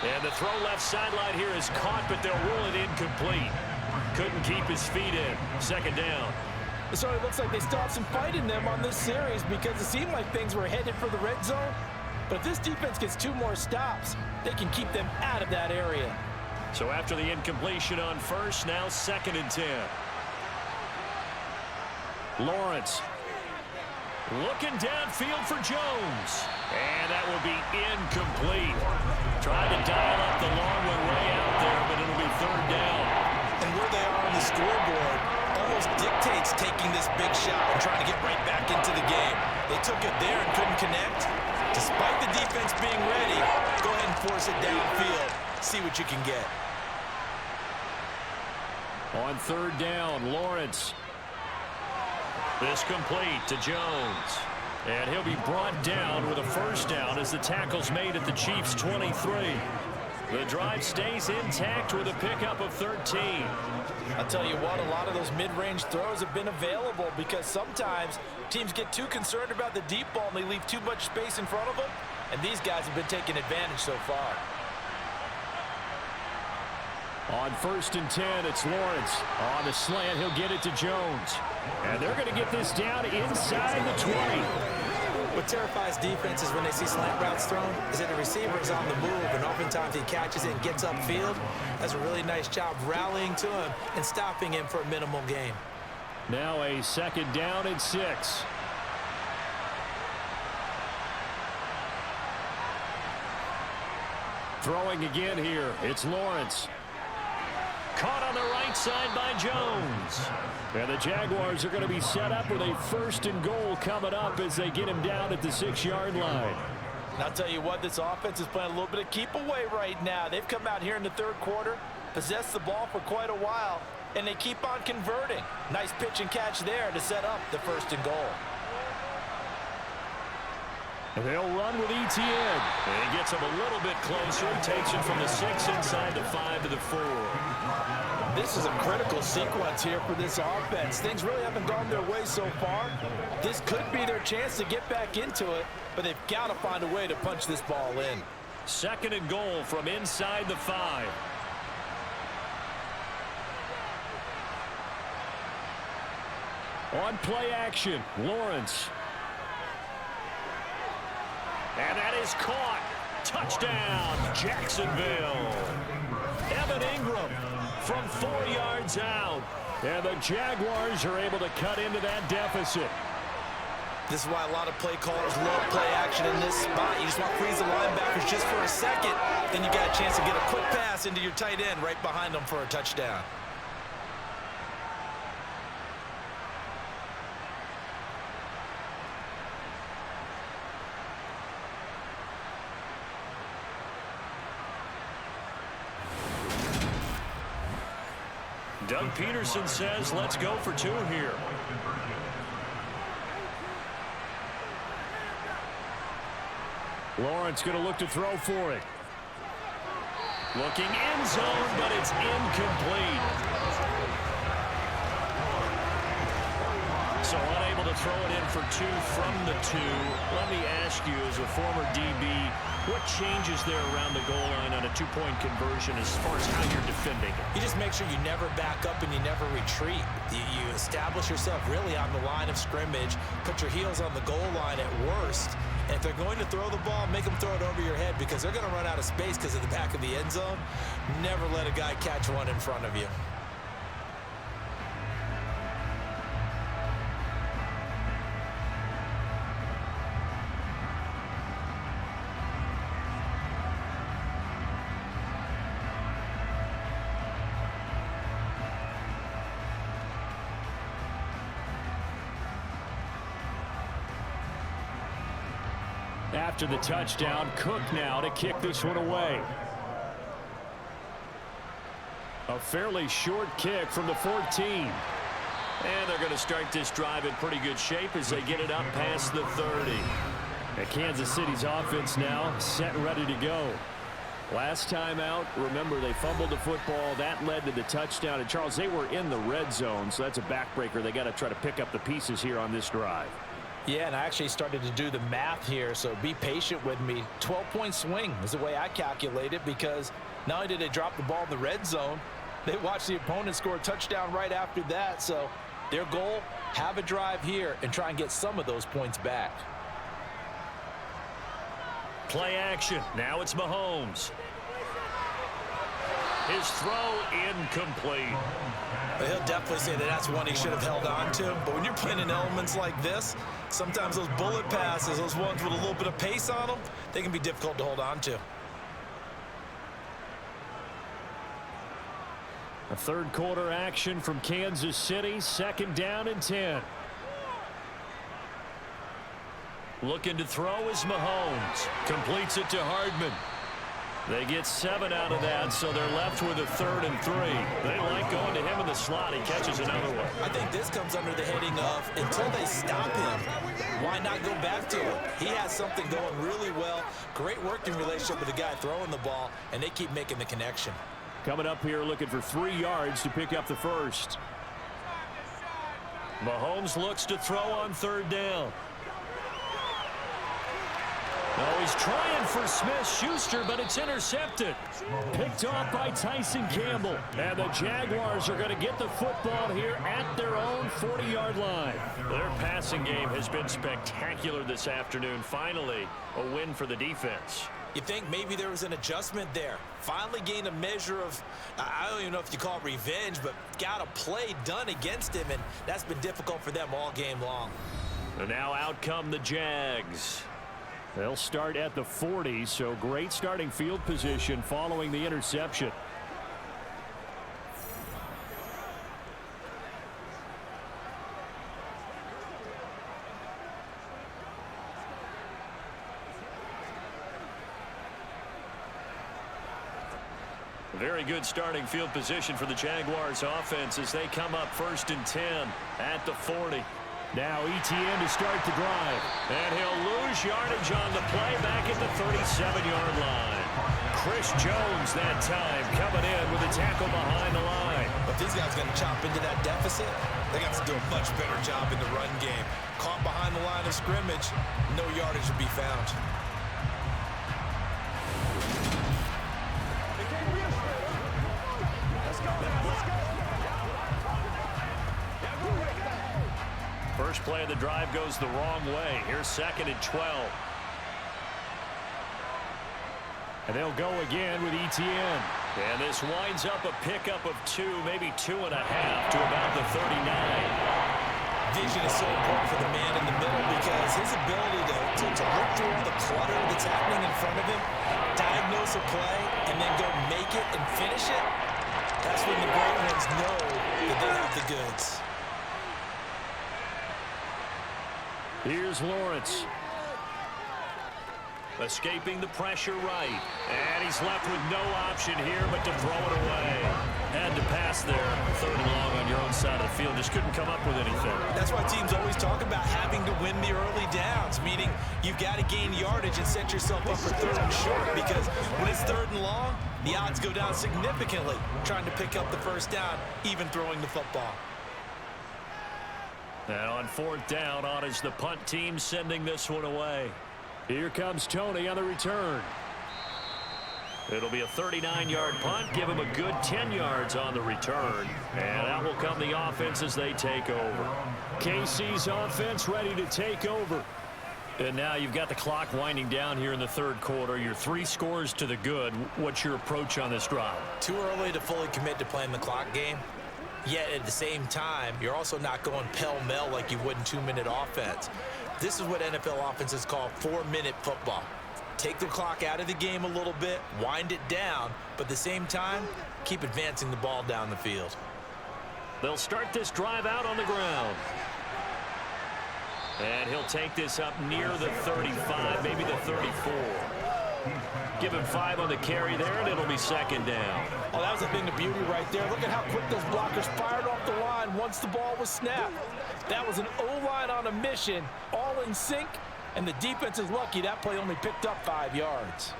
And the throw left sideline here is caught, but they'll rule it incomplete. Couldn't keep his feet in. Second down. So it looks like they stopped some fight in them on this series because it seemed like things were headed for the red zone. But if this defense gets 2 more stops, they can keep them out of that area. So after the incompletion on first, now 2nd and 10. Lawrence looking downfield for Jones. And that will be incomplete. Tried to dial up the long one way out there, but it'll be 3rd down. And where they are on the scoreboard almost dictates taking this big shot and trying to get right back into the game. They took it there and couldn't connect. Despite the defense being ready, go ahead and force it downfield. See what you can get. On 3rd down, Lawrence. This complete to Jones. And he'll be brought down with a first down as the tackle's made at the Chiefs' 23. The drive stays intact with a pickup of 13. I'll tell you what, a lot of those mid-range throws have been available because sometimes teams get too concerned about the deep ball and they leave too much space in front of them. And these guys have been taking advantage so far. On 1st and 10, it's Lawrence. On the slant, he'll get it to Jones. And they're going to get this down inside the 20. What terrifies defenses when they see slant routes thrown is that the receiver is on the move, and oftentimes he catches it and gets upfield. Does a really nice job rallying to him and stopping him for a minimal gain. Now a 2nd down and 6. Throwing again here, it's Lawrence. Caught on the right side by Jones. And the Jaguars are going to be set up with a 1st and goal coming up as they get him down at the 6-yard line. And I'll tell you what, this offense is playing a little bit of keep away right now. They've come out here in the 3rd quarter, possessed the ball for quite a while, and they keep on converting. Nice pitch and catch there to set up the 1st and goal. And they'll run with Etienne. And he gets him a little bit closer. Takes it from the 6 inside the 5 to the 4. This is a critical sequence here for this offense. Things really haven't gone their way so far. This could be their chance to get back into it, but they've got to find a way to punch this ball in. 2nd and goal from inside the 5. On play action, Lawrence. And that is caught. Touchdown, Jacksonville. Evan Ingram from 4 yards out. And the Jaguars are able to cut into that deficit. This is why a lot of play callers love play action in this spot. You just want to freeze the linebackers just for a second. Then you got a chance to get a quick pass into your tight end right behind them for a touchdown. Doug Peterson says, let's go for 2 here. Lawrence going to look to throw for it. Looking end zone, but it's incomplete. So unable able to throw it in for 2 from the 2. Let me ask you, as a former DB, what changes there around the goal line on a 2-point conversion as far as how you're defending it? You just make sure you never back up and you never retreat. You establish yourself really on the line of scrimmage, put your heels on the goal line at worst. And if they're going to throw the ball, make them throw it over your head because they're going to run out of space because of the back of the end zone. Never let a guy catch one in front of you. After the touchdown, Cook now to kick this one away. A fairly short kick from the 14. And they're going to start this drive in pretty good shape as they get it up past the 30. And Kansas City's offense now set and ready to go. Last time out, remember, they fumbled the football. That led to the touchdown. And, Charles, they were in the red zone, so that's a backbreaker. They got to try to pick up the pieces here on this drive. Yeah, and I actually started to do the math here, so be patient with me. 12-point swing is the way I calculate it because not only did they drop the ball in the red zone, they watched the opponent score a touchdown right after that. So their goal, have a drive here and try and get some of those points back. Play action. Now it's Mahomes. His throw incomplete. He'll definitely say that that's one he should have held on to. But when you're playing in elements like this, sometimes those bullet passes, those ones with a little bit of pace on them, they can be difficult to hold on to. A third quarter action from Kansas City. 2nd down and 10. Looking to throw is Mahomes. Completes it to Hardman. They get 7 out of that, so they're left with a 3rd and 3. They like going to him in the slot. He catches another one. I think this comes under the heading of until they stop him, why not go back to him? He has something going really well. Great working relationship with the guy throwing the ball, and they keep making the connection. Coming up here looking for 3 yards to pick up the first. Mahomes looks to throw on 3rd down. Oh, he's trying for Smith-Schuster, but it's intercepted. Picked off by Tyson Campbell. And the Jaguars are going to get the football here at their own 40-yard line. Their passing game has been spectacular this afternoon. Finally, a win for the defense. You think maybe there was an adjustment there. Finally gained a measure of, I don't even know if you call it revenge, but got a play done against him, and that's been difficult for them all game long. And now out come the Jags. They'll start at the 40, so great starting field position following the interception. Very good starting field position for the Jaguars offense as they come up 1st and 10 at the 40. Now Etienne to start the drive. And he'll lose yardage on the play back at the 37-yard line. Chris Jones that time coming in with a tackle behind the line. But these guys are going to chop into that deficit. They got to do a much better job in the run game. Caught behind the line of scrimmage, no yardage to be found. First play of the drive goes the wrong way. Here's 2nd and 12. And they'll go again with Etienne. And this winds up a pickup of 2, maybe 2.5 to about the 39. Vision is so important for the man in the middle because his ability to look through all the clutter that's happening in front of him, diagnose a play, and then go make it and finish it, that's when the great ones know that they have the goods. Here's Lawrence. Escaping the pressure right. And he's left with no option here but to throw it away. Had to pass there. 3rd and long on your own side of the field. Just couldn't come up with anything. That's why teams always talk about having to win the early downs, meaning you've got to gain yardage and set yourself up for 3rd and short because when it's 3rd and long, the odds go down significantly trying to pick up the 1st down, even throwing the football. And on fourth down, on is the punt team sending this one away. Here comes Tony on the return. It'll be a 39-yard punt. Give him a good 10 yards on the return. And out will come the offense as they take over. KC's offense ready to take over. And now you've got the clock winding down here in the third quarter. You're 3 scores to the good. What's your approach on this drive? Too early to fully commit to playing the clock game. Yet at the same time, you're also not going pell-mell like you would in 2-minute offense. This is what NFL offenses call 4-minute football. Take the clock out of the game a little bit, wind it down, but at the same time, keep advancing the ball down the field. They'll start this drive out on the ground. And he'll take this up near the 35, maybe the 34. Give him 5 on the carry there, and it'll be second down. Oh, that was a thing of beauty right there. Look at how quick those blockers fired off the line once the ball was snapped. That was an O-line on a mission, all in sync, and the defense is lucky that play only picked up 5 yards.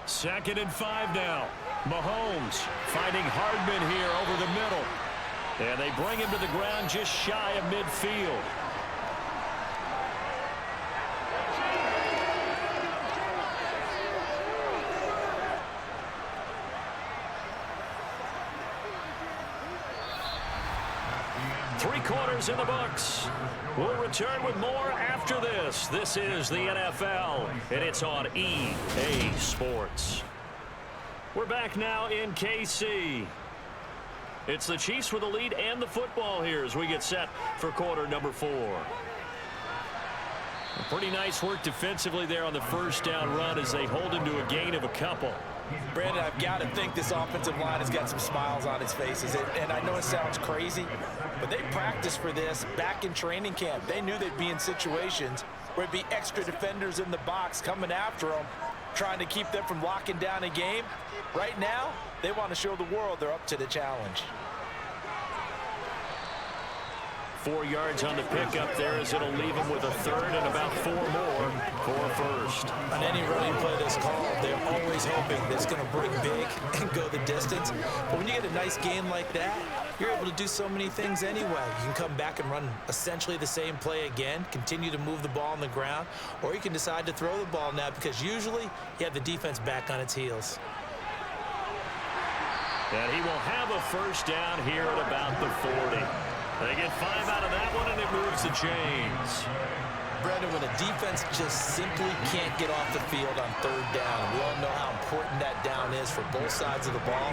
Second and 5 now. Mahomes finding Hardman here over the middle. And they bring him to the ground just shy of midfield. Three quarters in the books. We'll return with more after this. This is the NFL, and it's on EA Sports. We're back now in KC. It's the Chiefs with the lead and the football here as we get set for quarter number 4. Pretty nice work defensively there on the first down run as they hold him to a gain of a couple. Brandon, I've got to think this offensive line has got some smiles on its faces. And I know it sounds crazy, but they practiced for this back in training camp. They knew they'd be in situations where it'd be extra defenders in the box coming after them, trying to keep them from locking down a game. Right now, they want to show the world they're up to the challenge. 4 yards on the pickup there as it'll leave him with a third and about 4 more for a first. On any running play that's called, they're always hoping that it's going to break big and go the distance. But when you get a nice game like that, you're able to do so many things anyway. You can come back and run essentially the same play again, continue to move the ball on the ground, or you can decide to throw the ball now because usually you have the defense back on its heels. And he will have a first down here at about the 40. They get 5 out of that one, and it moves the chains. Brandon, when a defense just simply can't get off the field on third down, we all know how important that down is for both sides of the ball.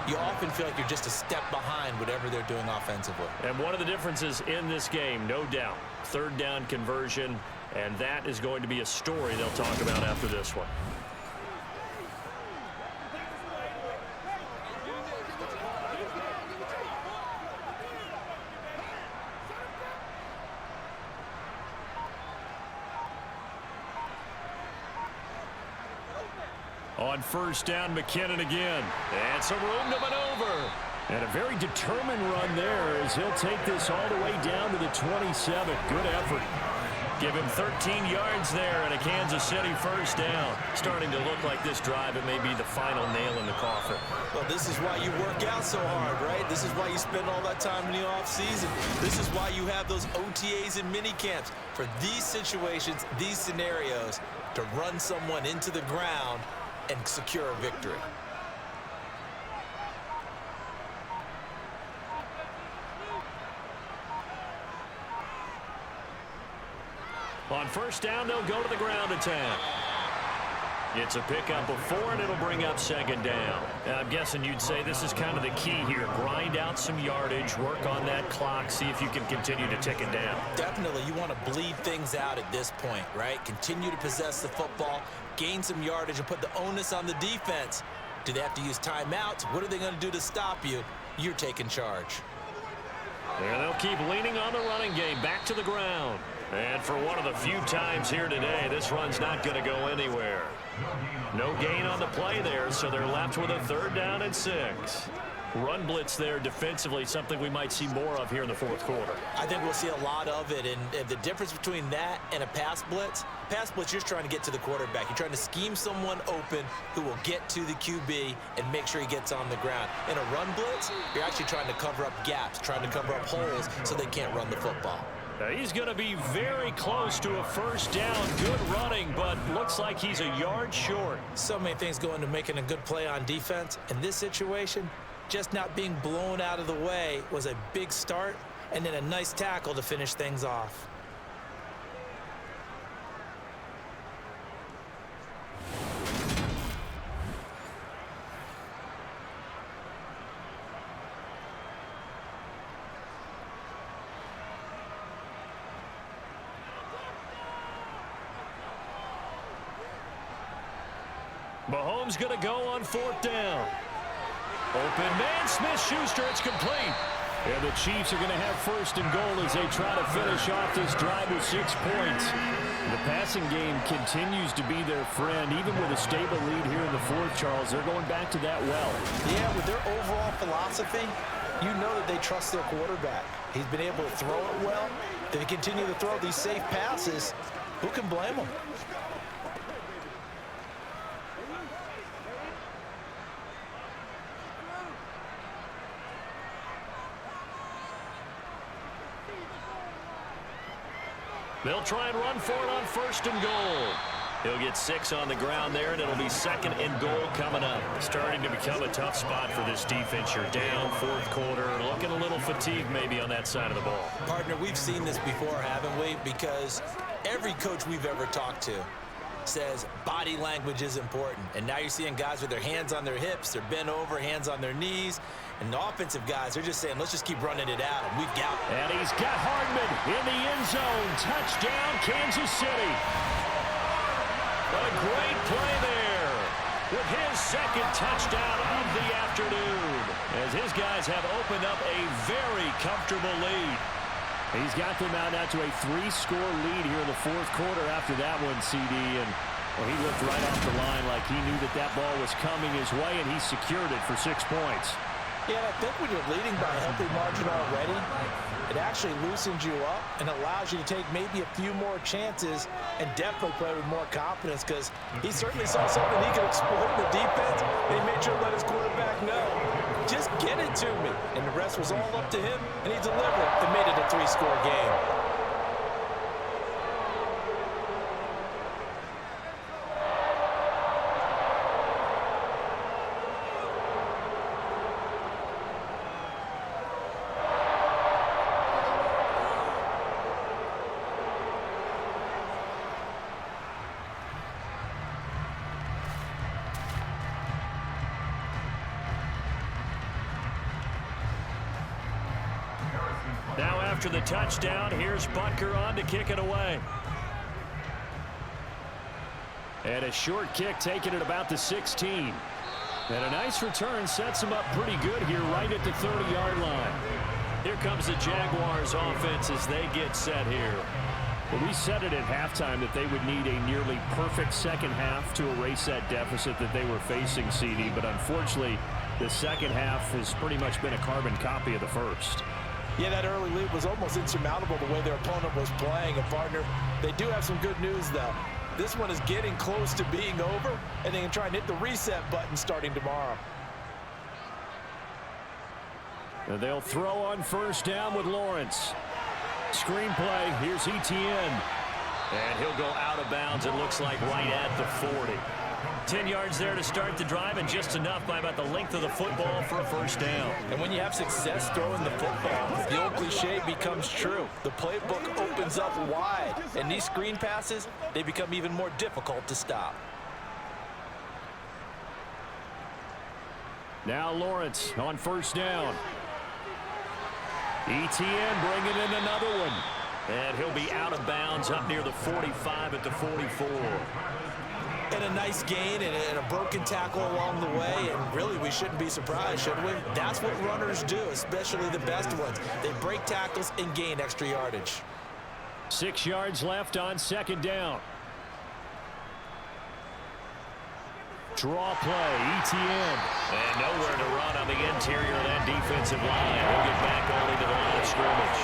You often feel like you're just a step behind whatever they're doing offensively. And one of the differences in this game, no doubt, third down conversion, and that is going to be a story they'll talk about after this one. On first down, McKinnon again. And some room to maneuver. And a very determined run there as he'll take this all the way down to the 27. Good effort. Give him 13 yards there and a Kansas City first down. Starting to look like this drive, it may be the final nail in the coffin. Well, this is why you work out so hard, right? This is why you spend all that time in the offseason. This is why you have those OTAs and mini camps. For these situations, these scenarios, to run someone into the ground and secure a victory. On first down, they'll go to the ground attack. It's a pickup of 4, and it'll bring up second down. I'm guessing you'd say this is kind of the key here. Grind out some yardage, work on that clock, see if you can continue to tick it down. Definitely, you want to bleed things out at this point, right? Continue to possess the football, gain some yardage, and put the onus on the defense. Do they have to use timeouts? What are they going to do to stop you? You're taking charge. And they'll keep leaning on the running game, back to the ground. And for one of the few times here today, this run's not going to go anywhere. No gain on the play there, so they're left with a third down and 6. run blitz there defensively, something we might see more of here in the fourth quarter. I think we'll see a lot of it, and the difference between that and a pass blitz, you're trying to get to the quarterback. You're trying to scheme someone open who will get to the QB and make sure he gets on the ground. In a run blitz, you're actually trying to cover up gaps, trying to cover up holes so they can't run the football. Now he's going to be very close to a first down. Good running, but looks like he's a yard short. So many things go into making a good play on defense. In this situation, just not being blown out of the way was a big start, and then a nice tackle to finish things off. Mahomes going to go on fourth down. Open man, Smith-Schuster, it's complete. And the Chiefs are going to have first and goal as they try to finish off this drive with 6 points. The passing game continues to be their friend. Even with a stable lead here in the fourth, Charles, they're going back to that well. Yeah, with their overall philosophy, you know that they trust their quarterback. He's been able to throw it well. They continue to throw these safe passes. Who can blame them? They'll try and run for it on first and goal. He'll get 6 on the ground there, and it'll be second and goal coming up. Starting to become a tough spot for this defense. You're down fourth quarter, looking a little fatigued maybe on that side of the ball. Partner, we've seen this before, haven't we? Because every coach we've ever talked to says body language is important. And now you're seeing guys with their hands on their hips, they're bent over, hands on their knees. And the offensive guys, they're just saying, let's just keep running it out. We've got it. And he's got Hardman in the end zone. Touchdown, Kansas City. A great play there with his second touchdown of the afternoon, as his guys have opened up a very comfortable lead. He's got them out now to a 3-score lead here in the fourth quarter after that one, CD. And well, he looked right off the line like he knew that that ball was coming his way, and he secured it for 6 points. Yeah, I think when you're leading by a healthy margin already, it actually loosens you up and allows you to take maybe a few more chances and definitely play with more confidence, because he certainly saw something he could exploit in the defense, and he made sure to let his quarterback know, just get it to me. And the rest was all up to him, and he delivered and made it a 3-score game. Now after the touchdown, here's Butker on to kick it away. And a short kick taken at about the 16. And a nice return sets him up pretty good here right at the 30-yard line. Here comes the Jaguars offense as they get set here. Well, we said it at halftime that they would need a nearly perfect second half to erase that deficit that they were facing, CD. But unfortunately, the second half has pretty much been a carbon copy of the first. Yeah, that early lead was almost insurmountable the way their opponent was playing. And, partner, they do have some good news, though. This one is getting close to being over, and they can try and hit the reset button starting tomorrow. And they'll throw on first down with Lawrence. Screen play. Here's Etienne. And he'll go out of bounds, it looks like, right at the 40. 10 yards there to start the drive, and just enough by about the length of the football for a first down. And when you have success throwing the football, the old cliche becomes true. The playbook opens up wide, and these screen passes, they become even more difficult to stop. Now Lawrence on first down. Etienne bringing in another one. And he'll be out of bounds up near the 45 at the 44. And a nice gain and a broken tackle along the way, and really we shouldn't be surprised, should we? That's what runners do, especially the best ones. They break tackles and gain extra yardage. 6 yards left on second down. Draw play, ETN. And nowhere to run on the interior of that defensive line. He'll get back only to the line of scrimmage.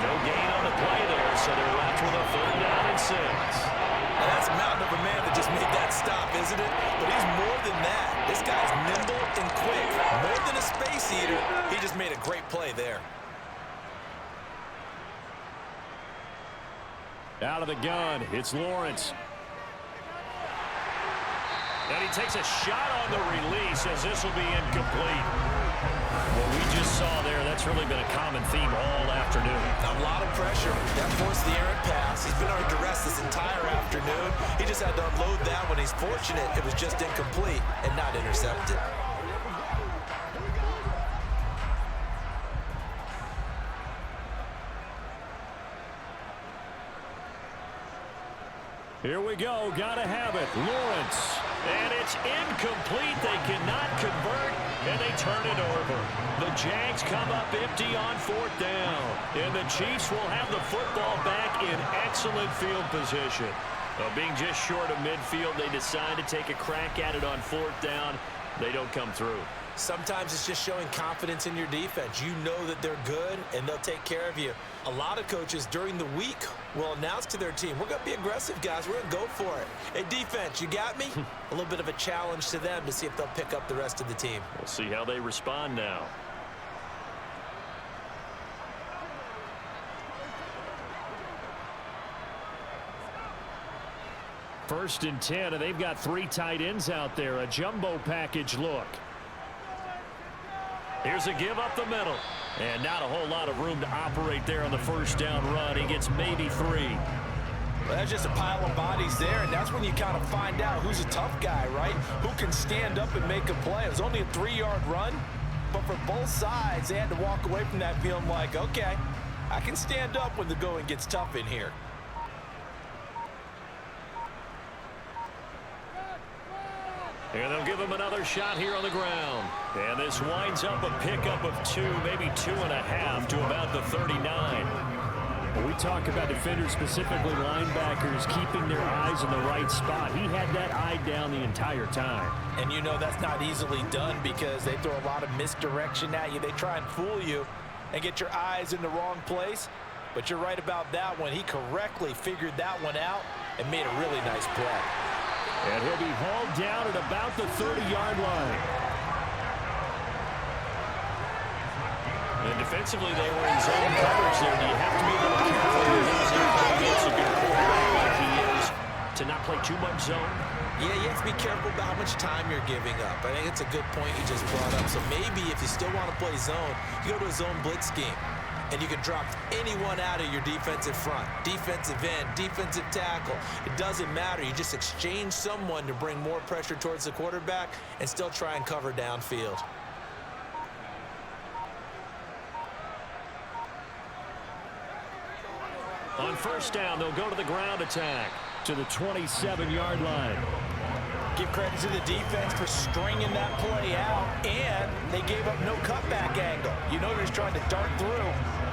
No gain on the play there, so they're left with a 3rd down and 6. And that's a mountain of a man that just made that stop, isn't it? But he's more than that. This guy's nimble and quick. More than a space eater, he just made a great play there. Out of the gun, it's Lawrence. And he takes a shot on the release as this will be incomplete. What we just saw there, that's really been a common theme all afternoon. A lot of pressure. That forced the errant pass. He's been under duress this entire afternoon. He just had to unload that one. He's fortunate it was just incomplete and not intercepted. Here we go. Gotta have it. Lawrence. And it's incomplete. They cannot convert, and they turn it over. The Jags come up empty on 4th down. And the Chiefs will have the football back in excellent field position. Being just short of midfield, they decide to take a crack at it on 4th down. They don't come through. Sometimes it's just showing confidence in your defense. You know that they're good, and they'll take care of you. A lot of coaches during the week will announce to their team, we're going to be aggressive, guys. We're going to go for it. Hey, defense, you got me? A little bit of a challenge to them to see if they'll pick up the rest of the team. We'll see how they respond now. First and 10, and they've got 3 tight ends out there. A jumbo package look. Here's a give up the middle. And not a whole lot of room to operate there on the 1st down run. He gets maybe 3. Well, that's just a pile of bodies there, and that's when you kind of find out who's a tough guy, right? Who can stand up and make a play. It was only a 3-yard run, but for both sides, they had to walk away from that feeling like, okay, I can stand up when the going gets tough in here. And they'll give him another shot here on the ground. And this winds up a pickup of 2, maybe 2.5 to about the 39. When we talk about defenders, specifically linebackers, keeping their eyes in the right spot. He had that eye down the entire time. And you know that's not easily done because they throw a lot of misdirection at you. They try and fool you and get your eyes in the wrong place. But you're right about that one. He correctly figured that one out and made a really nice play. And he'll be hauled down at about the 30-yard line. And defensively, they were in zone coverage there. Do you have to be a little careful with those against a good quarterback like he is to not play too much zone? Yeah, you have to be careful about how much time you're giving up. I think it's a good point you just brought up. So maybe if you still want to play zone, you go to a zone blitz scheme. And you can drop anyone out of your defensive front, defensive end, defensive tackle. It doesn't matter. You just exchange someone to bring more pressure towards the quarterback and still try and cover downfield. On 1st down, they'll go to the ground attack to the 27-yard line. Give credit to the defense for stringing that play out, and they gave up no cutback angle. You know he's trying to dart through.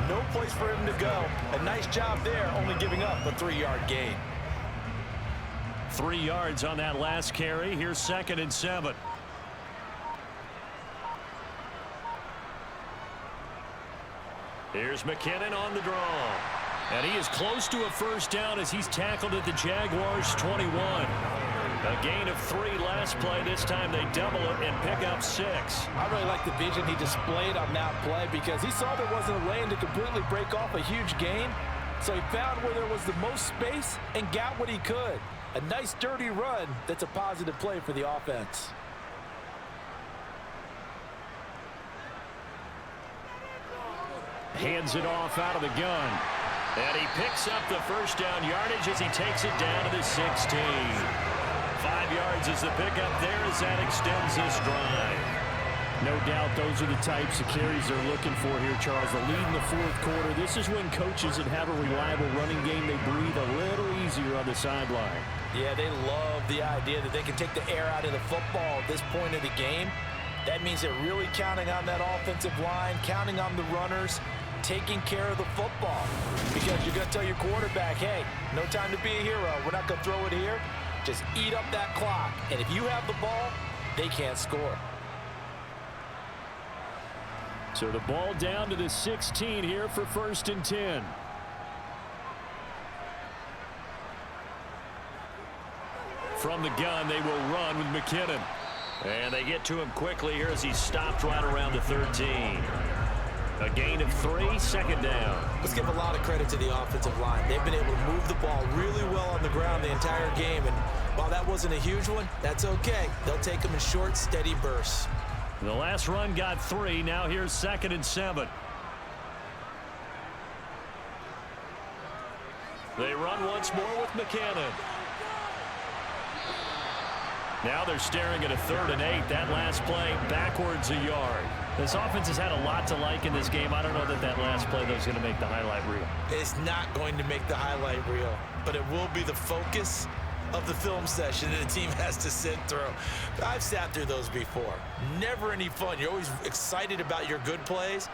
No place for him to go. A nice job there, only giving up a 3-yard gain. 3 yards on that last carry. Here's 2nd and 7. Here's McKinnon on the draw. And he is close to a 1st down as he's tackled at the Jaguars 21. A gain of 3 last play. This time they double it and pick up 6. I really like the vision he displayed on that play because he saw there wasn't a lane to completely break off a huge gain. So he found where there was the most space and got what he could. A nice dirty run that's a positive play for the offense. Hands it off out of the gun. And he picks up the 1st down yardage as he takes it down to the 16. 5 yards is the pickup there as that extends this drive. No doubt those are the types of carries they're looking for here, Charles. The lead in the 4th quarter. This is when coaches that have a reliable running game, they breathe a little easier on the sideline. Yeah, they love the idea that they can take the air out of the football at this point of the game. That means they're really counting on that offensive line, counting on the runners, taking care of the football. Because you're going to tell your quarterback, hey, no time to be a hero. We're not going to throw it here. Just eat up that clock. And if you have the ball, they can't score. So the ball down to the 16 here for 1st and 10. From the gun, they will run with McKinnon. And they get to him quickly here as he stopped right around the 13. A gain of 3, 2nd down. Let's give a lot of credit to the offensive line. They've been able to move the ball really well on the ground the entire game. And while that wasn't a huge one, that's okay. They'll take them in short, steady bursts. The last run got 3. Now here's 2nd and 7. They run once more with McKinnon. Now they're staring at a 3rd and 8. That last play backwards a yard. This offense has had a lot to like in this game. I don't know that last play, though, is going to make the highlight reel. It's not going to make the highlight reel, but it will be the focus of the film session that the team has to sit through. I've sat through those before. Never any fun. You're always excited about your good plays,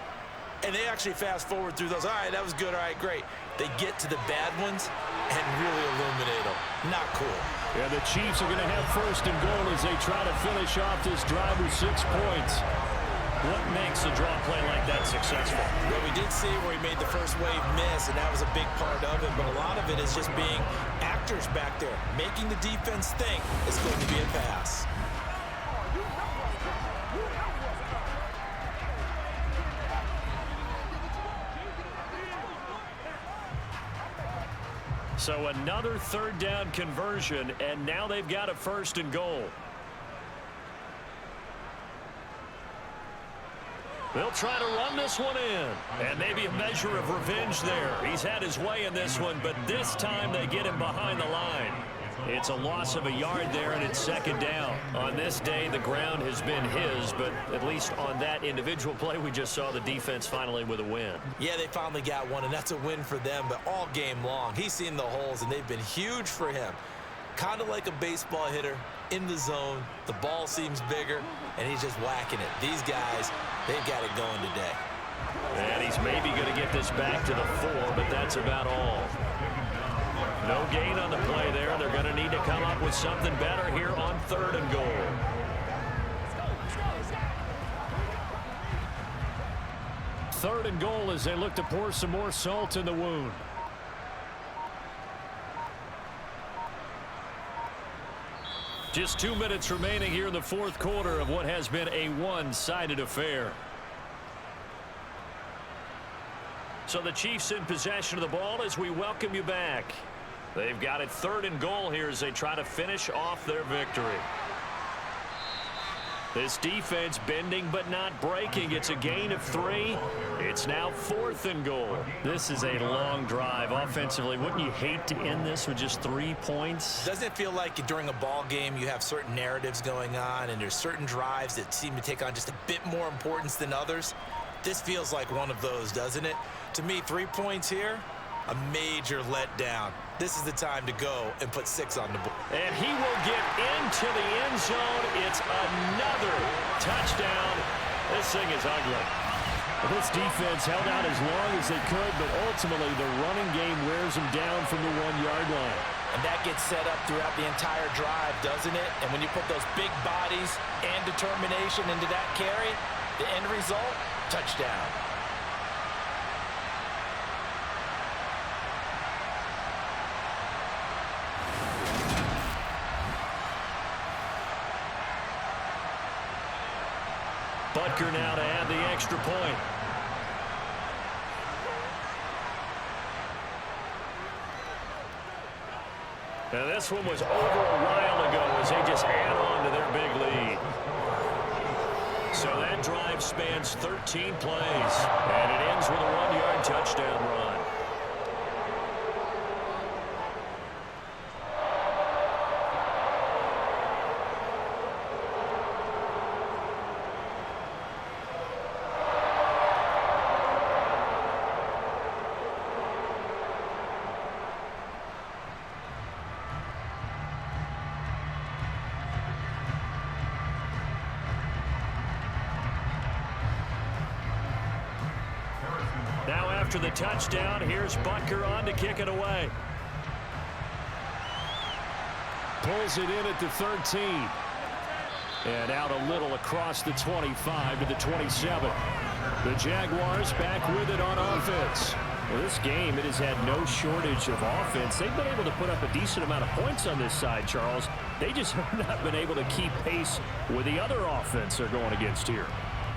and they actually fast forward through those. All right, that was good. All right, great. They get to the bad ones and really illuminate them. Not cool. Yeah, the Chiefs are going to have 1st and goal as they try to finish off this drive with 6 points. What makes a draw play like that successful? Well, we did see where he made the first wave miss, and that was a big part of it. But a lot of it is just being actors back there, making the defense think it's going to be a pass. So another 3rd down conversion, and now they've got a 1st and goal. They'll try to run this one in, and maybe a measure of revenge there. He's had his way in this one, but this time they get him behind the line. It's a loss of a yard there, and it's 2nd down. On this day, the ground has been his, but at least on that individual play, we just saw the defense finally with a win. Yeah, they finally got one, and that's a win for them, but all game long, he's seen the holes, and they've been huge for him. Kind of like a baseball hitter in the zone. The ball seems bigger, and he's just whacking it. These guys, they've got it going today. And he's maybe going to get this back to the 4, but that's about all. No gain on the play there. They're going to need to come up with something better here on 3rd and goal. Third and goal as they look to pour some more salt in the wound. Just 2 minutes remaining here in the 4th quarter of what has been a one-sided affair. So the Chiefs in possession of the ball as we welcome you back. They've got it 3rd and goal here as they try to finish off their victory. This defense bending but not breaking. It's a gain of 3. It's now 4th and goal. This is a long drive offensively. Wouldn't you hate to end this with just 3 points? Doesn't it feel like during a ball game you have certain narratives going on and there's certain drives that seem to take on just a bit more importance than others? This feels like one of those, doesn't it? To me, 3 points here, a major letdown. This is the time to go and put 6 on the board. And he will get into the end zone. It's another touchdown. This thing is ugly. This defense held out as long as they could, but ultimately the running game wears them down from the 1-yard line. And that gets set up throughout the entire drive, doesn't it? And when you put those big bodies and determination into that carry, the end result, touchdown. Butker now to add the extra point. And this one was over a while ago as they just add on to their big lead. So that drive spans 13 plays, and it ends with a 1-yard touchdown run. Now after the touchdown, here's Butker on to kick it away. pulls it in at the 13. And out a little across the 25 to the 27. The Jaguars back with it on offense. Well, this game, it has had no shortage of offense. They've been able to put up a decent amount of points on this side, Charles. They just have not been able to keep pace with the other offense they're going against here.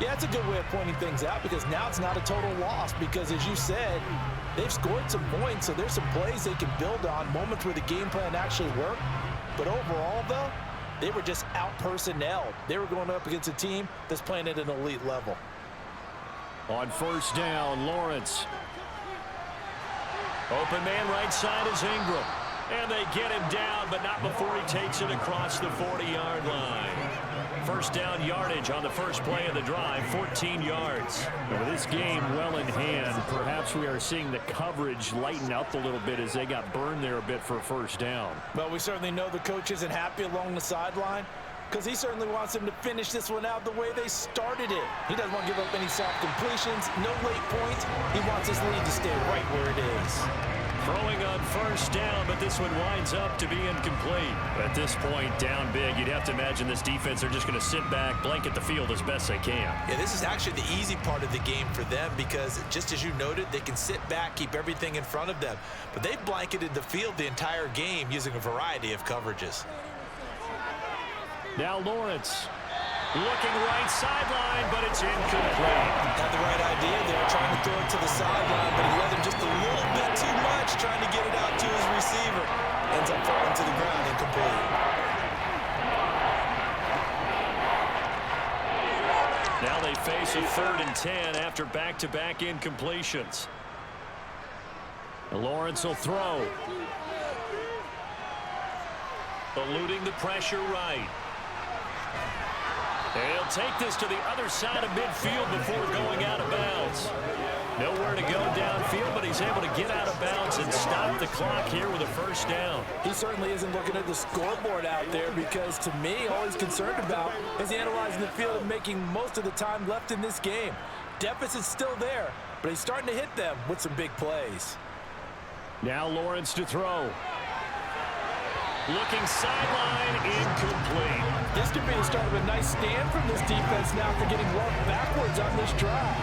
Yeah, that's a good way of pointing things out because now it's not a total loss because, as you said, they've scored some points, so there's some plays they can build on, moments where the game plan actually worked. But overall, though, they were just out-personnelled. They were going up against a team that's playing at an elite level. On first down, Lawrence. Open man right side is Ingram. And they get him down, but not before he takes it across the 40-yard line. First down yardage on the first play of the drive, 14 yards. With this game well in hand, perhaps we are seeing the coverage lighten up a little bit as they got burned there a bit for a first down. Well, we certainly know the coach isn't happy along the sideline because he certainly wants them to finish this one out the way they started it. He doesn't want to give up any soft completions, no late points. He wants his lead to stay right where it is. Throwing on first down, but this one winds up to be incomplete. At this point, down big, you'd have to imagine this defense, they're just going to sit back, blanket the field as best they can. Yeah, this is actually the easy part of the game for them because, just as you noted, they can sit back, keep everything in front of them. But they've blanketed the field the entire game using a variety of coverages. Now Lawrence. Looking right sideline, but it's incomplete. Had the right idea there, trying to throw it to the sideline, but he let him just a little bit too much, trying to get it out to his receiver. Ends up falling to the ground, incomplete. Now they face a 3rd and 10 after back-to-back incompletions. Lawrence will throw. Eluding the pressure right. He'll take this to the other side of midfield before going out of bounds. Nowhere to go downfield, but he's able to get out of bounds and stop the clock here with a first down. He certainly isn't looking at the scoreboard out there because, to me, all he's concerned about is analyzing the field and making most of the time left in this game. Deficit's still there, but he's starting to hit them with some big plays. Now Lawrence to throw. Looking sideline, incomplete. This could be the start of a nice stand from this defense now for getting rolled backwards on this drive.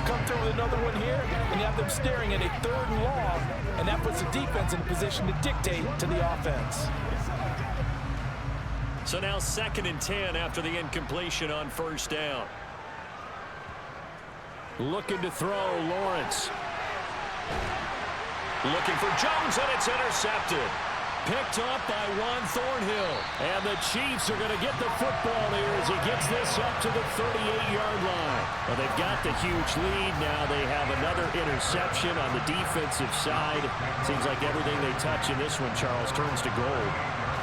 Come through with another one here, and you have them staring at a 3rd and long, and that puts the defense in a position to dictate to the offense. So now 2nd and 10 after the incompletion on first down. Looking to throw, Lawrence. Looking for Jones, and it's intercepted. Picked up by Juan Thornhill. And the Chiefs are going to get the football here as he gets this up to the 38-yard line. Well, they've got the huge lead. Now they have another interception on the defensive side. Seems like everything they touch in this one, Charles, turns to gold.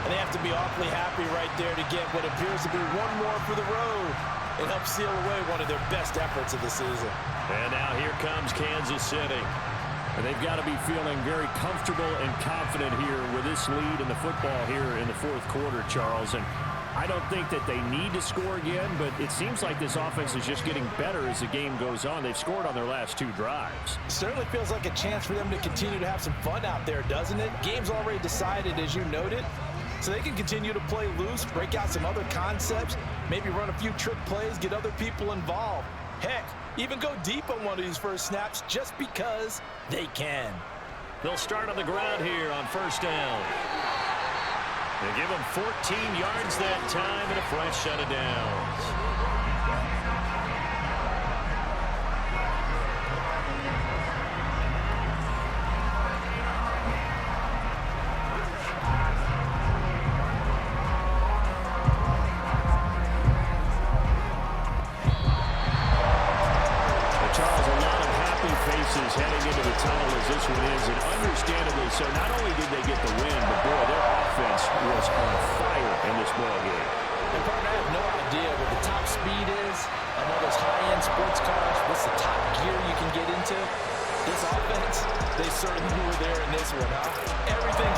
And they have to be awfully happy right there to get what appears to be one more for the road and help seal away one of their best efforts of the season. And now here comes Kansas City. And they've got to be feeling very comfortable and confident here with this lead in the football here in the 4th quarter, Charles. And I don't think that they need to score again, but it seems like this offense is just getting better as the game goes on. They've scored on their last 2 drives. Certainly feels like a chance for them to continue to have some fun out there, doesn't it? Game's already decided, as you noted. So they can continue to play loose, break out some other concepts, maybe run a few trick plays, get other people involved. Heck, even go deep on one of these first snaps just because they can. They'll start on the ground here on first down. They give them 14 yards that time and a fresh set of downs. Heading into the tunnel as this one is, and understandably so. Not only did they get the win, but boy, their offense was on fire in this ball game. And partner, I have no idea what the top speed is on all those high-end sports cars. What's the top gear you can get into? This offense, they certainly were there in this one, huh? Everything